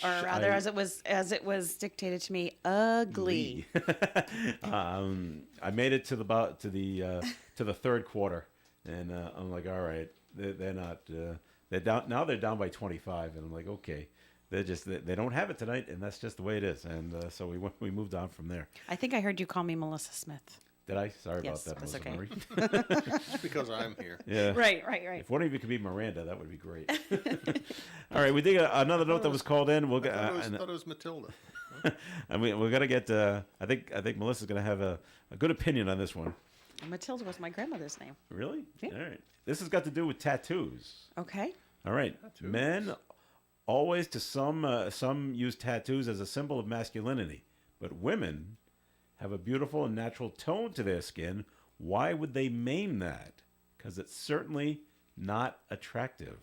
rather, as it was dictated to me, ugly. I made it to the third quarter, and I'm like, all right, they're not. They're down now. They're down by 25, and I'm like, okay. They don't have it tonight, and that's just the way it is. And so we moved on from there. I think I heard you call me Melissa Smith. Did I? Sorry Yes, about that, that's Melissa okay. Murray. It's because I'm here. Yeah. Right. If one of you could be Miranda, that would be great. All right, we did another note that was called in. We'll get. I thought it was Matilda. I mean, we're gonna get. I think Melissa's gonna have a good opinion on this one. Matilda was my grandmother's name. Really? Yeah. All right. This has got to do with tattoos. Okay. All right. Men always, to some use tattoos as a symbol of masculinity, but women have a beautiful and natural tone to their skin. Why would they maim that? Because it's certainly not attractive.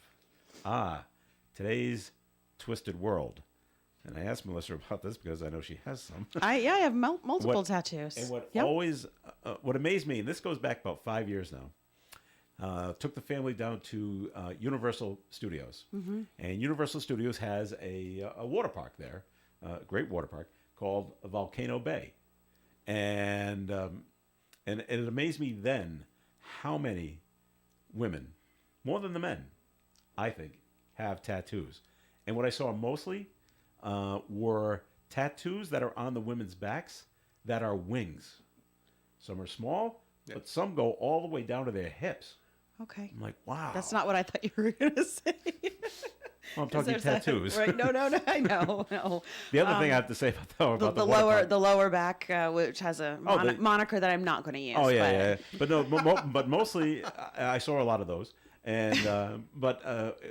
Today's twisted world. And I asked Melissa about this because I know she has some. I have multiple tattoos. And what Yep. always, what amazed me, and this goes back about 5 years now, took the family down to Universal Studios. Mm-hmm. And Universal Studios has a water park there, a great water park, called Volcano Bay. And it amazed me then how many women, more than the men, I think, have tattoos. And what I saw mostly were tattoos that are on the women's backs that are wings. Some are small, but some go all the way down to their hips. Okay. I'm like, wow. That's not what I thought you were going to say. Well, I'm talking tattoos. Right? No. I know. No. The other thing I have to say about the water park- the lower back, which has a moniker that I'm not going to use. Oh yeah. But no, but mostly I saw a lot of those, and but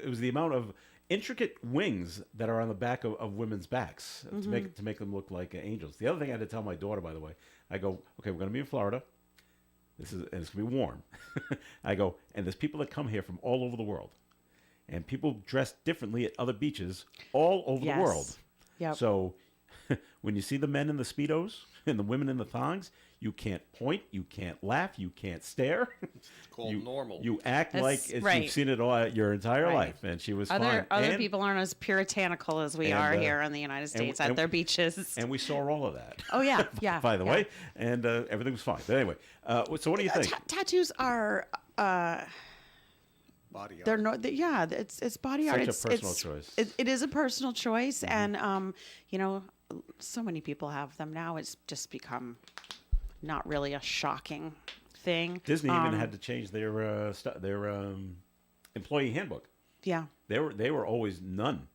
it was the amount of intricate wings that are on the back of women's backs to make them look like angels. The other thing I had to tell my daughter, by the way, I go, okay, we're going to be in Florida. It's going to be warm. I go, and there's people that come here from all over the world, and people dress differently at other beaches all over the world. Yep. So when you see the men in the Speedos and the women in the thongs, you can't point, you can't laugh, you can't stare. It's called normal. You act That's like right. you've seen it all your entire Right. life, and she was fine. Other And- people aren't as puritanical as we and, are here in the United States at their beaches. And we saw all of that. Oh yeah, yeah. By the yeah. way, and everything was fine. But anyway, so what do you think? Tattoos are. Body art. They're not. It's body art. Such a It's personal choice. It is a personal choice, and so many people have them now. It's just become not really a shocking thing. Disney even had to change their employee handbook. Yeah. They were always none,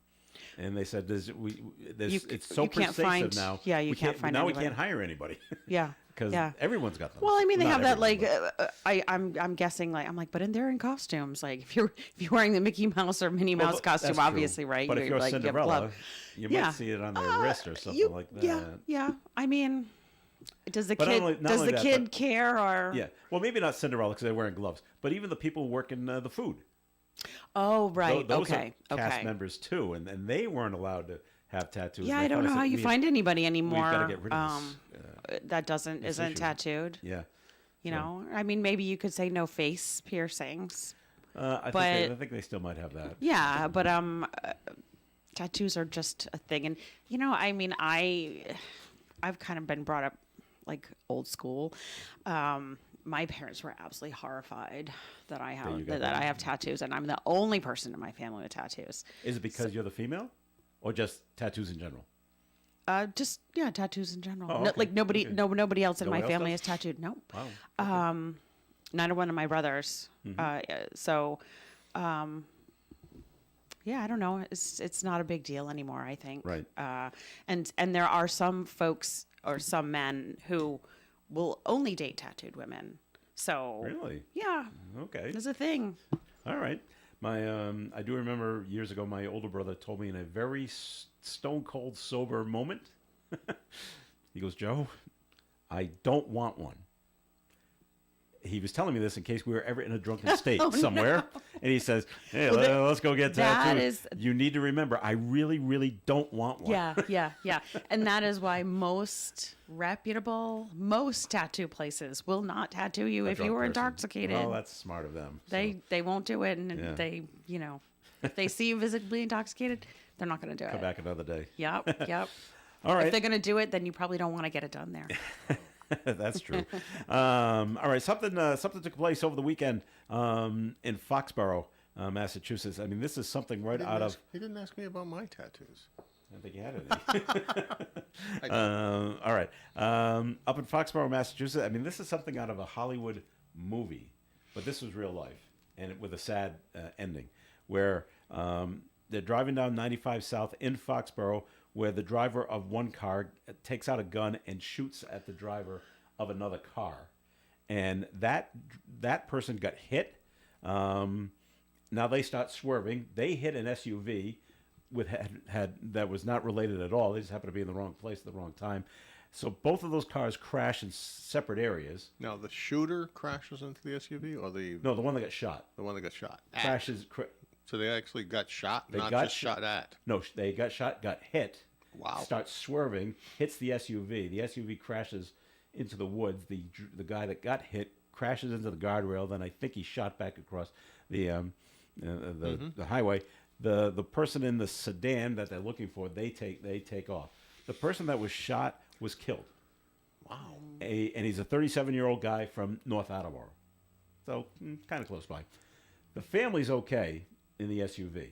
and they said it's so you can't pervasive find- now. yeah, you we can't find now anybody. we can't hire anybody. Yeah. Because yeah. everyone's got them. Well, I mean, they Not have that everyone, like but- I'm guessing like I'm like, but they're in costumes. Like if you're wearing the Mickey Mouse or Minnie Mouse Well, costume, that's true. obviously, right? But if you're like, you have Cinderella, glove. you Yeah. might see it on their wrist or something like that. Yeah. I mean, does the But not kid only- not does only the that, kid but- care or? Yeah. Well, maybe not Cinderella because they're wearing gloves, but even the people working the food. Oh, right. Those okay. are cast Okay. members too, and they weren't allowed to have tattoos. Yeah, They I don't finally know how said, you find anybody anymore. We've got to get rid of this. That isn't issue. tattooed. Yeah. You know, I mean, maybe you could say no face piercings. I think they still might have that. Yeah, but tattoos are just a thing, and I mean, I've kind of been brought up like old school. My parents were absolutely horrified that I you have got that I that. have tattoos, and I'm the only person in my family with tattoos. Is it because you're the female, or just tattoos in general? Just tattoos in general. Oh, No, okay. like nobody, Okay. nobody else in No my one else family does? is tattooed. Nope. Wow. Not one of my brothers. So, yeah, I don't know. It's not a big deal anymore, I think. Right. And there are some folks or some men who will only date tattooed women. So Really? yeah, Okay. there's a thing. All right. My I do remember years ago my older brother told me in a very stone cold sober moment. He goes, "Joe, I don't want one." He was telling me this in case we were ever in a drunken state somewhere. And he says, "Hey, let's go get that tattooed." is- You need to remember, I really, really don't want one. Yeah. And that is why most tattoo places will not tattoo you A if you drunk were person. intoxicated. Well, that's smart of them. So, They won't do it, and Yeah. they, if they see you visibly intoxicated, they're not going to do come it. back another day. Yep. All right. If they're going to do it, then you probably don't want to get it done there. That's true. All right, something took place over the weekend in Foxborough, Massachusetts. I mean, this is something right out of. He didn't ask me about my tattoos. I don't think you had any. I don't. All right, up in Foxborough, Massachusetts. I mean, this is something out of a Hollywood movie, but this was real life, and with a sad ending, where they're driving down 95 South in Foxborough, where the driver of one car takes out a gun and shoots at the driver of another car, and that person got hit. Now they start swerving. They hit an SUV with had that was not related at all. They just happened to be in the wrong place at the wrong time. So both of those cars crash in separate areas. Now the shooter crashes into the SUV, or the No, the one that got shot one that got shot. At. crashes. So they actually got shot, They not got just shot at. No, they got shot, got hit. Wow. Starts swerving, hits the SUV. The SUV crashes into the woods. The guy that got hit crashes into the guardrail. Then I think he shot back across the highway. The person in the sedan that they're looking for, they take off. The person that was shot was killed. Wow. And he's a 37-year-old guy from North Attleboro, so kind of close by. The family's okay in the SUV,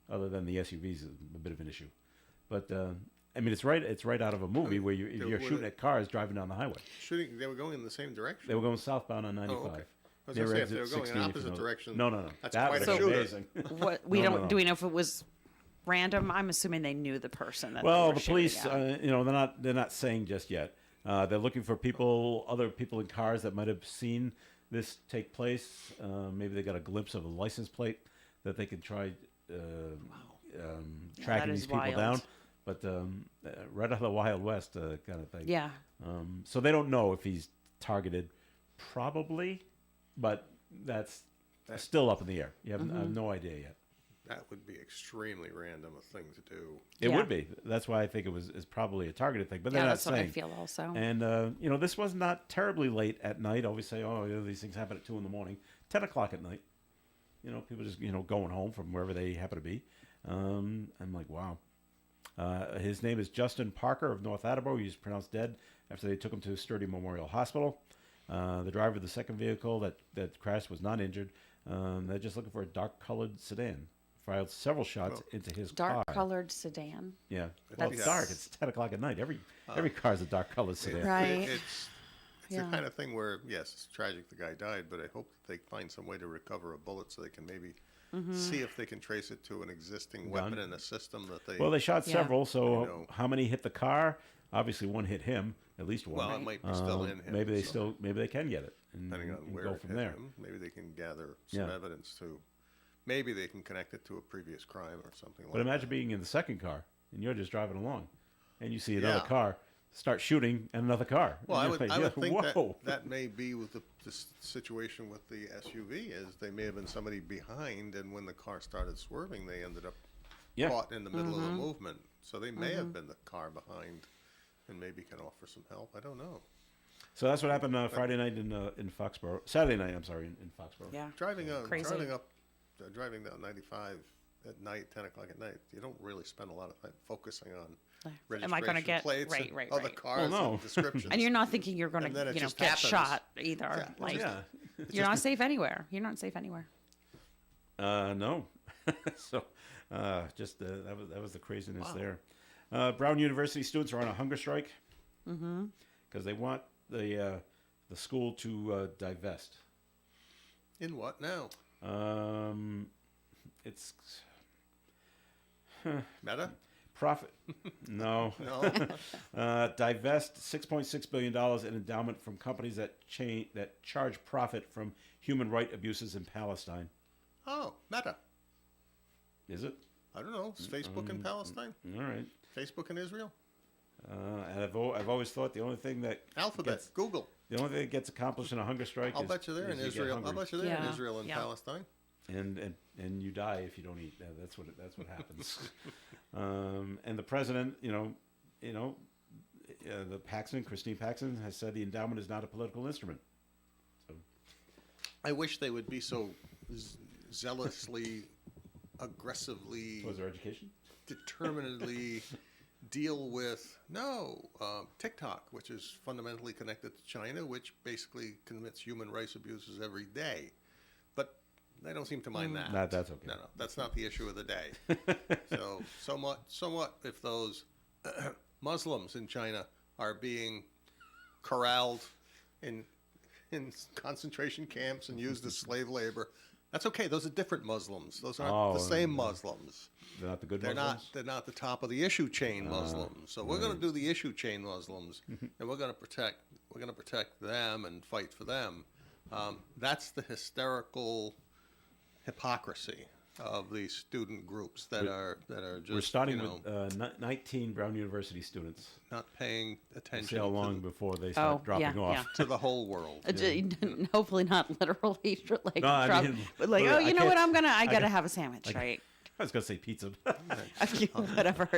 other than the SUV's a bit of an issue. But I mean, it's right out of a movie where you're shooting at cars driving down the highway. Shooting. They were going in the same direction. They were going southbound on 95. Oh, okay. I was going to say, if they were going in opposite direction. No. That's That quite was a shooter. amazing. What we No, don't no. do we know if it was random? I'm assuming they knew the person. That they Well, were the shooting police, at. they're not saying just yet. They're looking for other people in cars that might have seen this take place. Maybe they got a glimpse of a license plate that they could try tracking that these is people wild. down. But right out of the Wild West kind of thing. Yeah. So they don't know if he's targeted, probably, but that's still up in the air. You have, I have no idea yet. That would be extremely random a thing to do. It Yeah. would be. That's why I think it's probably a targeted thing. But they're Yeah, not that's what I saying. feel also. And this was not terribly late at night. Always say, these things happen at 2 a.m, 10 o'clock at night. People just going home from wherever they happen to be. I'm like, wow. His name is Justin Parker of North Attleboro. He was pronounced dead after they took him to Sturdy Memorial Hospital. The driver of the second vehicle that crashed was not injured. They're just looking for a dark-colored sedan. Fired several shots into his car. Dark-colored sedan. Yeah. Well, it's That's- dark. It's 10 o'clock at night. Every car's a dark-colored sedan. Right. It's Yeah. the kind of thing where, yes, it's tragic the guy died, but I hope that they find some way to recover a bullet so they can maybe see if they can trace it to an existing weapon in a system that they. Well, they shot Yeah. several, so I know. how many hit the car? Obviously, one hit him, at least one. Well, it might be still in him. Maybe so they can get it and, depending on and where go it from hit there. him, maybe they can gather some Yeah. evidence to. Maybe they can connect it to a previous crime or something like But imagine being in the second car and you're just driving along, and you see another Yeah. car start shooting at another car. Well, And I you're would, like, I would think whoa. that may be with the situation with the SUV is they may have been somebody behind, and when the car started swerving, they ended up Yeah. caught in the middle of the movement. So they may have been the car behind, and maybe can offer some help. I don't know. So that's what happened Friday night in Foxborough. Saturday night, I'm sorry, in Foxborough. Yeah. Driving Crazy. driving down 95 at night, 10 o'clock at night, you don't really spend a lot of time focusing on Am I gonna registration get- plates right, and right, other right. cars Well, no. and descriptions. And you're not thinking you're going And then to, it just get happens. shot either. Yeah. Like, Yeah. you're not safe anywhere. You're not safe anywhere. No. So, that was the craziness there. Brown University students are on a hunger strike because they want the school to divest. In what now? It's Meta? profit. No. No. Divest $6.6 billion in endowment from companies that charge profit from human rights abuses in Palestine. Oh, Meta. Is it? I don't know. Is Facebook in Palestine? All right. Facebook in Israel? And I've always thought the only thing that Alphabet. Google. the only thing that gets accomplished in a hunger strike I'll is bet you they're in is you get Israel. I'll hungry. bet you they're in Yeah. Israel and Yeah. Palestine. And you die if you don't eat. That's what happens. And the president, the Christine Paxson, has said the endowment is not a political instrument. So I wish they would be so zealously, aggressively, was there education? determinedly deal with TikTok, which is fundamentally connected to China, which basically commits human rights abuses every day. But they don't seem to mind that. No, that's okay. No, that's not the issue of the day. So what if those Muslims in China are being corralled in concentration camps and used as slave labor? That's okay. Those are different Muslims. Those aren't the same Muslims. They're not the good They're Muslims? not. They're not the top of the issue chain Muslims. So we're going to do the issue chain Muslims, and we're going to protect. We're going to protect them and fight for them. That's the hysterical hypocrisy of these student groups that are just. We're starting with 19 Brown University students. not paying See attention how long to, before they start dropping off. to the whole world. Hopefully not literally, like, No, I drop, mean, but like, literally, oh, you I know what? can't- I gotta have a sandwich, right? I was going to say pizza.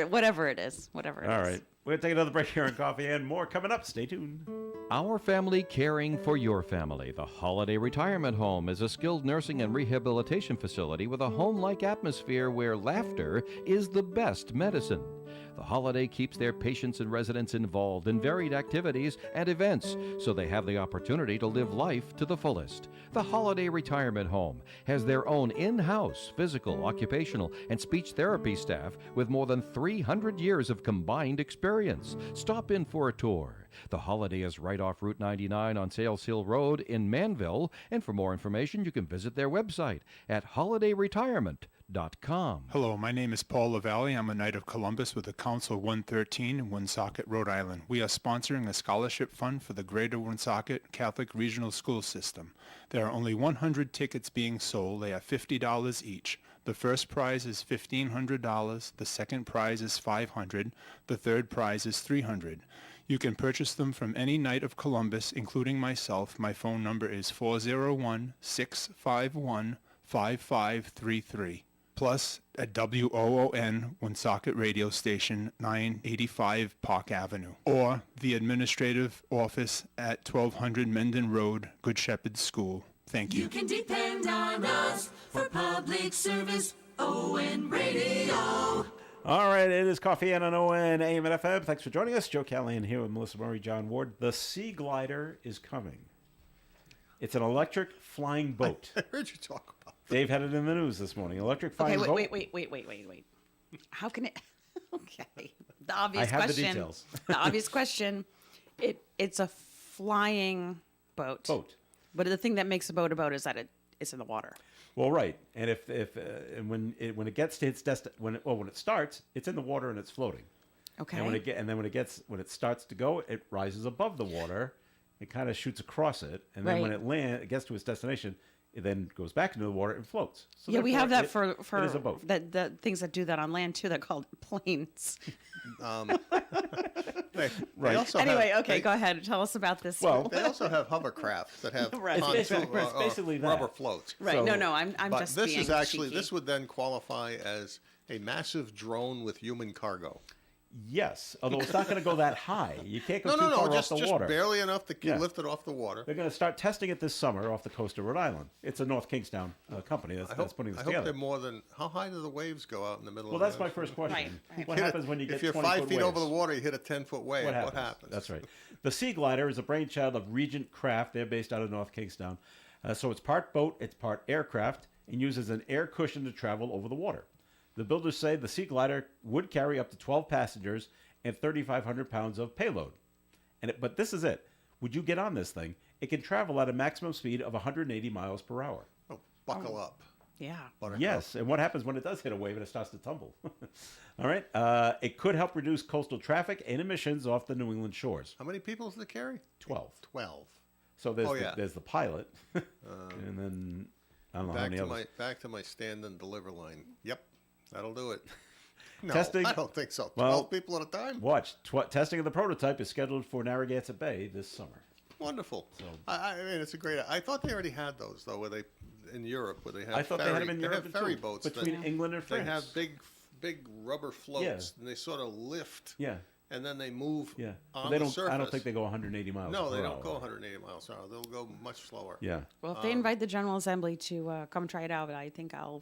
whatever it is, whatever it is. All right. We're going to take another break here on Coffee and more coming up. Stay tuned. Our family caring for your family. The Holiday Retirement Home is a skilled nursing and rehabilitation facility with a home-like atmosphere where laughter is the best medicine. The Holiday keeps their patients and residents involved in varied activities and events so they have the opportunity to live life to the fullest. The Holiday Retirement Home has their own in-house physical, occupational, and speech therapy staff with more than 300 years of combined experience. Stop in for a tour. The Holiday is right off Route 99 on Sales Hill Road in Manville, and for more information you can visit their website at holidayretirement.com. Hello, my name is Paul LaValle. I'm a Knight of Columbus with the Council 113 in Woonsocket, Rhode Island. We are sponsoring a scholarship fund for the Greater Woonsocket Catholic Regional School System. There are only 100 tickets being sold. They are $50 each. The first prize is $1,500. The second prize is $500. The third prize is $300. You can purchase them from any Knight of Columbus, including myself. My phone number is 401-651-5533. Plus at WOON, Woonsocket Radio Station, 985 Park Avenue. Or the administrative office at 1200 Menden Road, Good Shepherd School. Thank you. You can depend on us for public service. ON Radio. All right, it is Coffee and on ON AM and FM. Thanks for joining us. Joe Callahan here with Melissa Murray, John Ward. The Sea Glider is coming. It's an electric flying boat. I heard you talk about Dave had it in the news this morning. Electric flying Okay, boat. wait. How can it? Okay, the obvious I have the question. details. The obvious question. It's a flying boat. But the thing that makes a boat is that it's in the water. Well, right, and and when it gets to its when it starts, it's in the water and it's floating. Okay. And when it starts to go, it rises above the water. It kind of shoots across it, and then when it gets to its destination, it then goes back into the water and floats. So yeah, we have that for it is a boat. the things that do that on land too. They're called planes. They also Anyway, have, okay, go ahead. Tell us about this. Well, They also have hovercrafts that have Right. It's basically that. rubber floats. right? so- No, I'm But just this being is actually cheeky. this would then qualify as a massive drone with human cargo. Yes, although it's not going to go that high. You can't go No, too far just off the water. barely enough to Yeah. lift it off the water. They're going to start testing it this summer off the coast of Rhode Island. It's a North Kingstown company that's putting this I hope together. they're more than. How high do the waves go out in the middle Well, of that's the my ocean? first question. Right. What happens when you get If you're 20-foot 5 feet over the waves? water, you hit a 10-foot wave. What happens? That's right. The Sea Glider is a brainchild of Regent Craft. They're based out of North Kingstown. So it's part boat, it's part aircraft, and uses an air cushion to travel over the water. The builders say the Sea Glider would carry up to 12 passengers and 3,500 pounds of payload. But this is it. Would you get on this thing? It can travel at a maximum speed of 180 miles per hour. Oh, buckle up. Yeah. Buttercup. Yes, and what happens when it does hit a wave and it starts to tumble? All right. It could help reduce coastal traffic and emissions off the New England shores. How many people does it carry? 12. 12. So there's, Oh, yeah. there's the pilot, and then I don't know how Back many to others. back to my stand and deliver line. Yep, that'll do it. No, Testing- I don't think so. 12 well, people at a time? Watch. Testing of the prototype is scheduled for Narragansett Bay this summer. Wonderful. I mean, it's a great. I thought they already had those though, where they in Europe, where they have. I thought they had them in they Europe have ferry too, boats between England and France. They have big rubber floats, and they sort of lift. Yeah. And then they move. Yeah. On They the don't. surface. I don't think they go 180 miles. No, per they don't hour. go 180 miles an hour. They'll go much slower. Yeah. Well, if they invite the General Assembly to come try it out, I think I'll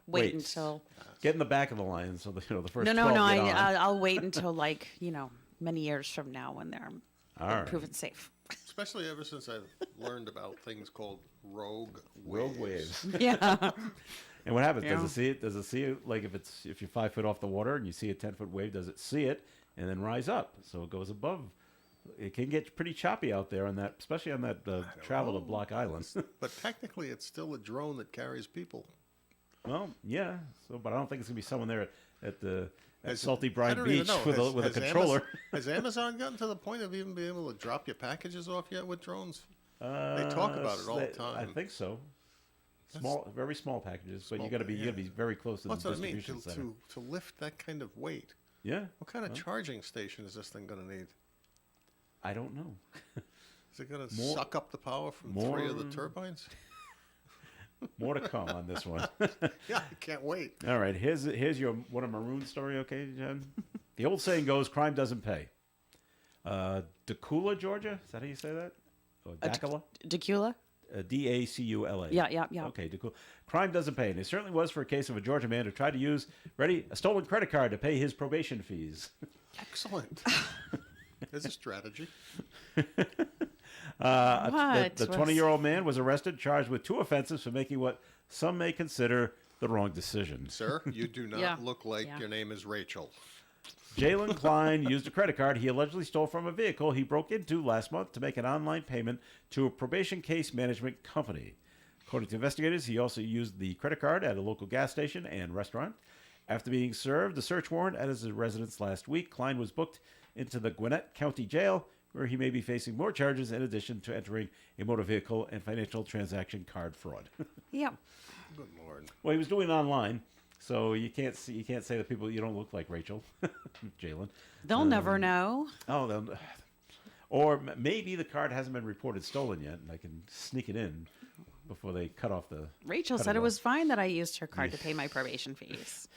wait until. Get in the back of the line, so the first. No, 12 get on. I'll wait until many years from now when they're All right. proven safe. Especially ever since I've learned about things called rogue Rogue waves. Yeah. And what happens? Yeah. Does it see it? Does it see it? Like if you're 5 foot off the water and you see a 10-foot wave, does it see it and then rise up? So it goes above. It can get pretty choppy out there on that, especially on that travel to Block Island. But technically, it's still a drone that carries people. Well, yeah. So, but I don't think it's gonna be someone there at the Has- Salty I Brine don't even Beach know. with Has- with a has controller. Has Amazon gotten to the point of even being able to drop your packages off yet with drones? They talk about it all the time. I think so. Very small packages, but you Small, got to be yeah. very close to That's the what I mean. distribution center. To lift that kind of weight. Yeah. What kind of charging station is this thing going to need? I don't know. Is it going to More- suck up the power from more- 3 of the turbines? More to come on this one. Yeah, I can't wait. All right, here's your what a maroon story, okay, Jen? The old saying goes, crime doesn't pay. Dacula, Georgia? Is that how you say that? Or Dacula? Dacula? Dacula. Yeah. Okay, Dacula. Crime doesn't pay, and it certainly was for a case of a Georgia man who tried to use, a stolen credit card to pay his probation fees. Excellent. There's a strategy. What? The 20-year-old man was arrested, charged with 2 offenses for making what some may consider the wrong decision. Sir, you do not Yeah. look like Yeah. your name is Rachel. Jalen Klein used a credit card he allegedly stole from a vehicle he broke into last month to make an online payment to a probation case management company. According to investigators, he also used the credit card at a local gas station and restaurant. After being served a search warrant at his residence last week, Klein was booked into the Gwinnett County Jail, where he may be facing more charges in addition to entering a motor vehicle and financial transaction card fraud. Yeah. Good Lord. Well, he was doing it online, so you can't say that people you don't look like Rachel, Jalen. They'll never know. Oh, or maybe the card hasn't been reported stolen yet, and I can sneak it in before they cut off the. Rachel cut said it off. was fine that I used her card to pay my probation fees.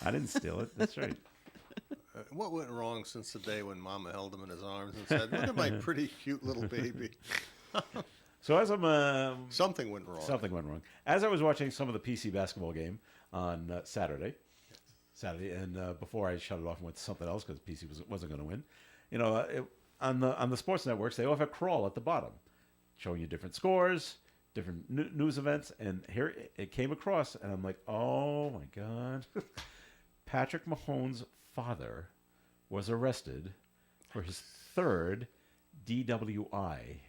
I didn't steal it. That's right. What went wrong since the day when Mama held him in his arms and said, "Look at my pretty cute little baby"? So as I'm Something went wrong. something went wrong. As I was watching some of the PC basketball game on Saturday, and before I shut it off and went to something else because PC wasn't going to win, on the sports networks they all have a crawl at the bottom, showing you different scores, different news events, and here it came across, and I'm like, oh my god, Patrick Mahomes' father was arrested for his 3rd DWI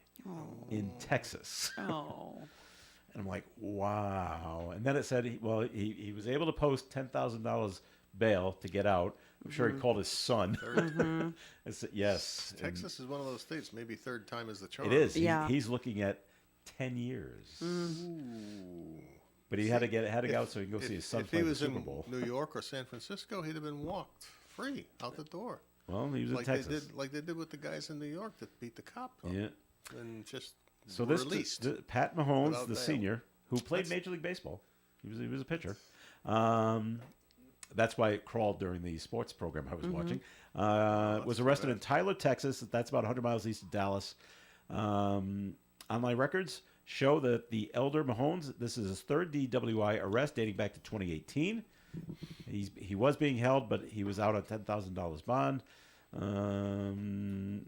in Texas. Oh. And I'm like, wow. And then it said, he was able to post $10,000 bail to get out. I'm sure he called his son. I said, yes. And Texas is one of those states. Maybe 3rd time is the charm. it is. Yeah. He's looking at 10 years. But he had to get out so he can go see his son If play he the was Super in Bowl. New York or San Francisco, he'd have been walked free out the door, Well, he was like in Texas. they did with the guys in New York that beat the cop up Yeah. and just So were this released. Pat Mahomes, without the bail. senior, who played Major League Baseball, he was a pitcher. That's why it crawled during the sports program I was watching. Was arrested in Tyler, Texas. That's about 100 miles east of Dallas. Online records show that the elder Mahomes, this is his 3rd DWI arrest dating back to 2018. He was being held, but he was out on $10,000 bond.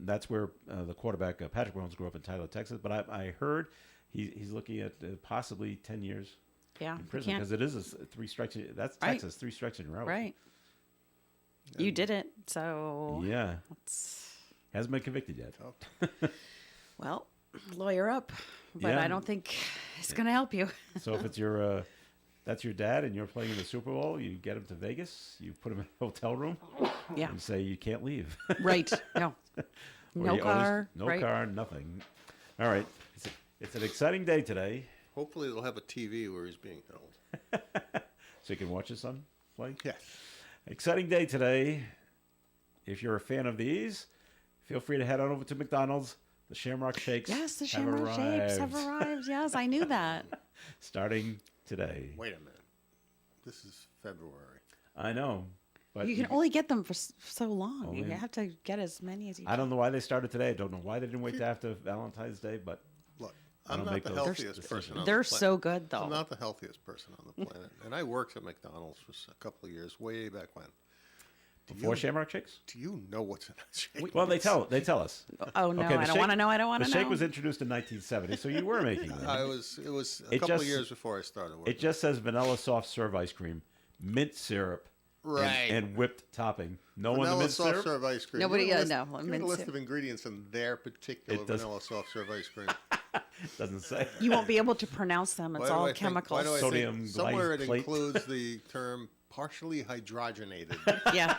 That's where the quarterback Patrick Mahomes grew up in Tyler, Texas. But I heard he's looking at possibly 10 years. Yeah, in you prison can't- because it is a 3 strikes. That's Right. Texas, 3 strikes in a row. Right. You did it, so Yeah, it's, hasn't been convicted yet. well, lawyer up. But Yeah. I don't think it's going to help you. So if it's your that's your dad and you're playing in the Super Bowl, you get him to Vegas, you put him in a hotel room, Yeah. and say you can't leave. Right. No. Or No you always- car. no right. car, nothing. All right, it's an exciting day today, Hopefully they'll have a TV where he's being held. so you can watch his son play. Yes. Exciting day today. If you're a fan of these, feel free to head on over to McDonald's. The Shamrock Shakes. Yes, the have Shamrock Shakes have arrived, arrived. Yes, I knew that. starting today. Wait a minute. This is February. I know, but You can only get them for so long. Only- You have to get as many as you I can. don't know why they started today. I don't know why they didn't wait till after Valentine's Day, but Look, I I'm don't not make the those healthiest decisions. person on the They're planet. so good, though. I'm not the healthiest person on the planet. And I worked at McDonald's for a couple of years, way back when. before Shamrock Shakes. Do you know what's in that shake? Well, they tell us. Oh, no, Okay, the I don't shake- want to know. I don't want The to know. shake was introduced in 1970, so you were making them. It was a It couple of just- years before I started working. It just says vanilla soft serve ice cream, mint syrup, Right. and whipped topping. No one the vanilla mint soft syrup. serve ice cream. Nobody- Give me a no, Give me mint the list syrup. of ingredients in their particular It does- vanilla soft serve ice cream. Doesn't say. You won't be able to pronounce them. It's Why do all I think- chemicals. why do I think Sodium somewhere it glyphosate. includes the term partially hydrogenated. Yeah.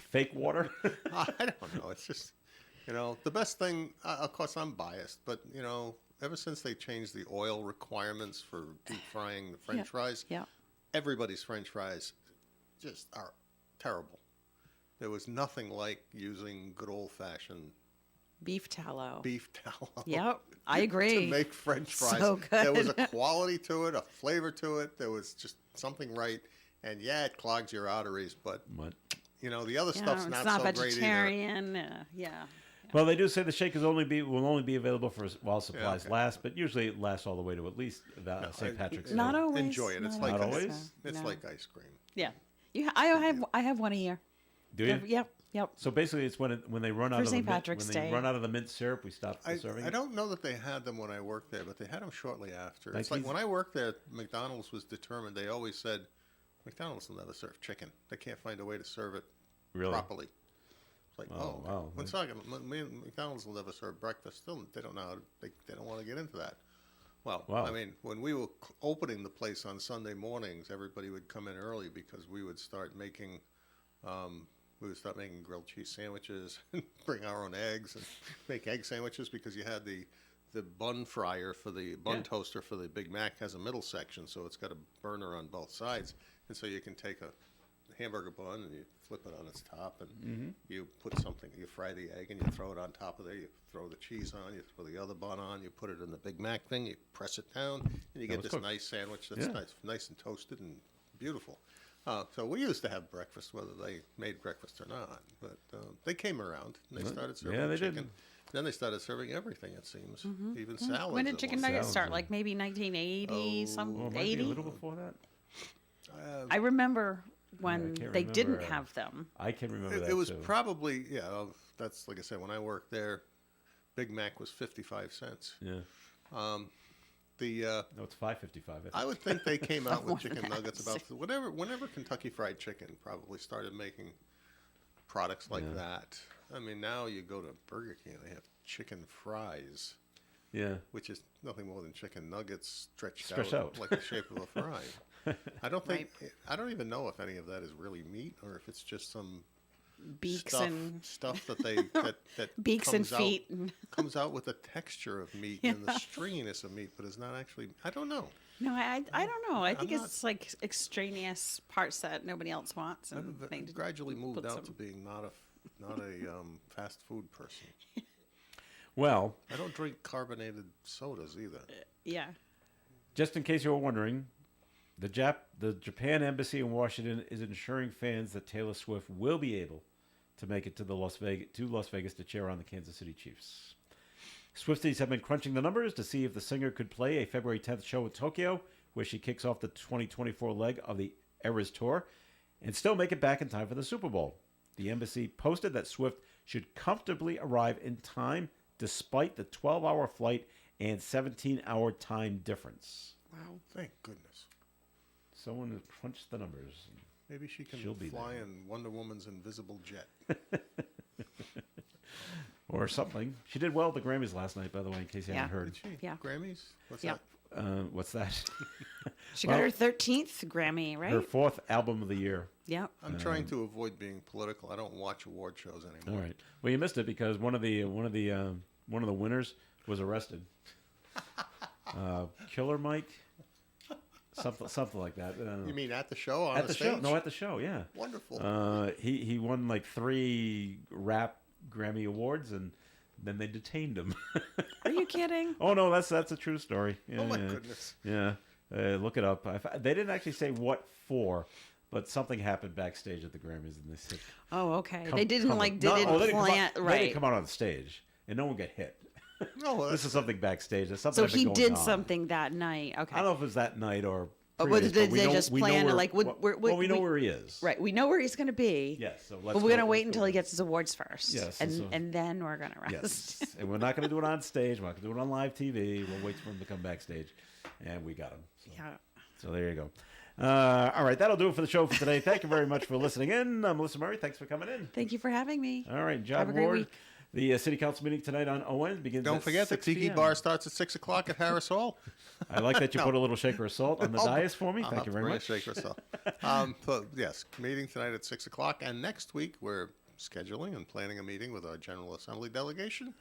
Fake water. I don't know. It's just, the best thing, of course, I'm biased, but, ever since they changed the oil requirements for deep frying the French fries, Yeah. everybody's French fries just are terrible. There was nothing like using good old-fashioned Beef tallow. beef tallow. Yep. I agree. To make French fries. So There was good. a quality to it, a flavor to it. There was just something right. And yeah, it clogs your arteries, but What? the other Yeah, stuff's it's not, not so great either. vegetarian. Yeah. Well, they do say the shake will only be available for while supplies okay. last, but usually it lasts all the way to at least St. Patrick's Day. Not always. Enjoy it. It's Not like Not ice- always? It's No. like ice cream. Yeah. I have one a year. Do you? Yep. Yep. So basically, it's when they run out For of the St. mint, Patrick's when Day. they run out of the mint syrup, we stop serving. I it? don't know that they had them when I worked there, but they had them shortly after. It's 19s? like when I worked there, McDonald's was determined. They always said, McDonald's will never serve chicken. They can't find a way to serve it Really? properly. It's like, Oh, wow. McDonald's will never serve breakfast. Still, they don't know how to, they don't want to get into that. Well, Wow. I mean, when we were opening the place on Sunday mornings, everybody would come in early because we would start making grilled cheese sandwiches and bring our own eggs and make egg sandwiches because you had the bun fryer for the bun Yeah. toaster for the Big Mac has a middle section, so it's got a burner on both sides, and so you can take a hamburger bun and you flip it on its top and you put something, you fry the egg and you throw it on top of there, you throw the cheese on, you throw the other bun on, you put it in the Big Mac thing, you press it down, and you get was this cooked. nice sandwich that's Yeah. nice and toasted and beautiful. So we used to have breakfast, whether they made breakfast or not. But they came around and they started serving yeah, they chicken. did. Then they started serving everything. It seems, even salads. When did at chicken one nuggets Salads, start? yeah. Like maybe 1980, some Well, it might be 80. a little before that. I remember when can't they didn't remember. have them. I can remember that It was too. probably that's like I said when I worked there. Big Mac was 55 cents. Yeah. The No, it's $5.55. I would think they came out More with chicken than that. nuggets about whenever Kentucky Fried Chicken probably started making products like that. I mean, now you go to Burger King and they have chicken fries, Yeah. which is nothing more than chicken nuggets stretched Stretched out out. like the shape of a fry. I don't even know if any of that is really meat or if it's just some Beaks stuff, and stuff that they that beaks and comes out- feet. And comes out with the texture of meat and the stringiness of meat, but it's not actually. I don't know. no, I don't know. I think not- it's like extraneous parts that nobody else wants. And they I've gradually moved put out some- to being not a fast food person. Well, I don't drink carbonated sodas either. Yeah. just in case you were wondering, the Japan embassy in Washington is ensuring fans that Taylor Swift will be able to make it to Las Vegas to cheer on the Kansas City Chiefs. Swifties have been crunching the numbers to see if the singer could play a February 10th show in Tokyo, where she kicks off the 2024 leg of the Eras Tour, and still make it back in time for the Super Bowl. The embassy posted that Swift should comfortably arrive in time despite the 12-hour flight and 17-hour time difference. Wow. Thank goodness. Someone has crunched the numbers. Maybe she can She'll be fly there. in Wonder Woman's invisible jet. Or something. She did well at the Grammys last night, by the way, in case you Yeah. haven't heard. Did she? Yeah. Grammys? What's Yeah. that? What's that? She Well, got her 13th Grammy, right? Her 4th album of the year. Yep. I'm trying to avoid being political. I don't watch award shows All anymore. right. Well, you missed it because one of the winners was arrested. Killer Mike, something like that. You mean at the show on at a the stage? show? No, at the show. Yeah. Wonderful. He won like 3 rap Grammy awards, and then they detained him. Are you kidding? Oh no, that's a true story. Yeah, Oh, my yeah. goodness. Yeah, look it up. They didn't actually say what for, but something happened backstage at the Grammys, and they said, Oh, okay. come- they didn't come like on. they No, didn't oh, they didn't come plan out- They right. didn't come out on stage, and no one got hit. No, well, This is something backstage. There's something So had been he going did on. something that night. Okay. I don't know if it was that night or. Oh, but previous, did we they know- just we know plan where- like we know where he is. Right. We know where he's going to be. Yes. So But we're going to wait let's until go he there. gets his awards first. Yes, And so- and then we're going to rest. Yes, and we're not going to do it on stage. We're not going to do it on live TV. We'll wait for him to come backstage, and we got him. So, Yeah. so there you go. All right, that'll do it for the show for today. Thank you very much for listening in. I'm Melissa Murray. Thanks for coming in. Thank you for having me. All right, John Have a great Ward. week. The city council meeting tonight on ON begins. Don't at forget the 6 Tiki p.m. Bar starts at 6 o'clock at Harris Hall. I like that you put a little shaker of salt on the Oh, dais for me. I'll Thank have you to very bring much. A shaker salt. So, yes, meeting tonight at 6 o'clock. And next week, we're scheduling and planning a meeting with our General Assembly delegation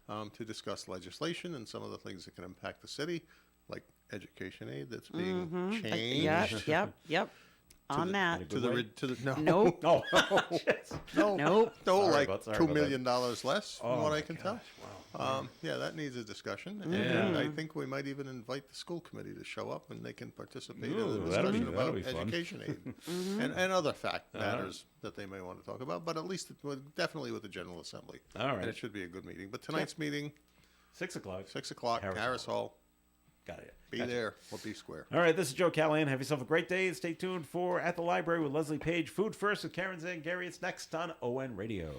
to discuss legislation and some of the things that can impact the city, like education aid that's being changed. Yep. On that. To the, to the no, Nope. Oh, no, Nope. no, Sorry like about $2 that. million less, from Oh, what my I can tell. Wow. Yeah, that needs a discussion, and Yeah. I think we might even invite the school committee to show up, and they can participate Ooh, in the that'll be- discussion that'll about be fun. education aid and other matters that they may want to talk about. But at least definitely with the General Assembly. All right. and it should be a good meeting. But tonight's meeting, 6 o'clock. 6 o'clock, Harris Hall. Got it. Be Gotcha. there or be square. All right, this is Joe Callahan. Have yourself a great day. And stay tuned for At the Library with Leslie Page. Food First with Karen Zangari. It's next on ON Radio.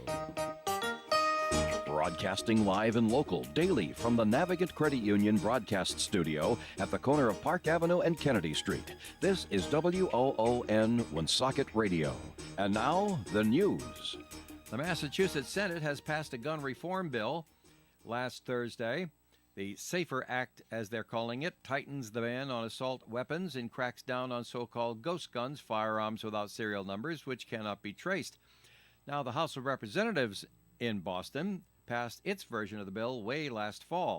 Broadcasting live and local daily from the Navigant Credit Union broadcast studio at the corner of Park Avenue and Kennedy Street. This is WOON Woonsocket Radio. And now, the news. The Massachusetts Senate has passed a gun reform bill last Thursday. The SAFER Act, as they're calling it, tightens the ban on assault weapons and cracks down on so-called ghost guns, firearms without serial numbers, which cannot be traced. Now, the House of Representatives in Boston passed its version of the bill way last fall.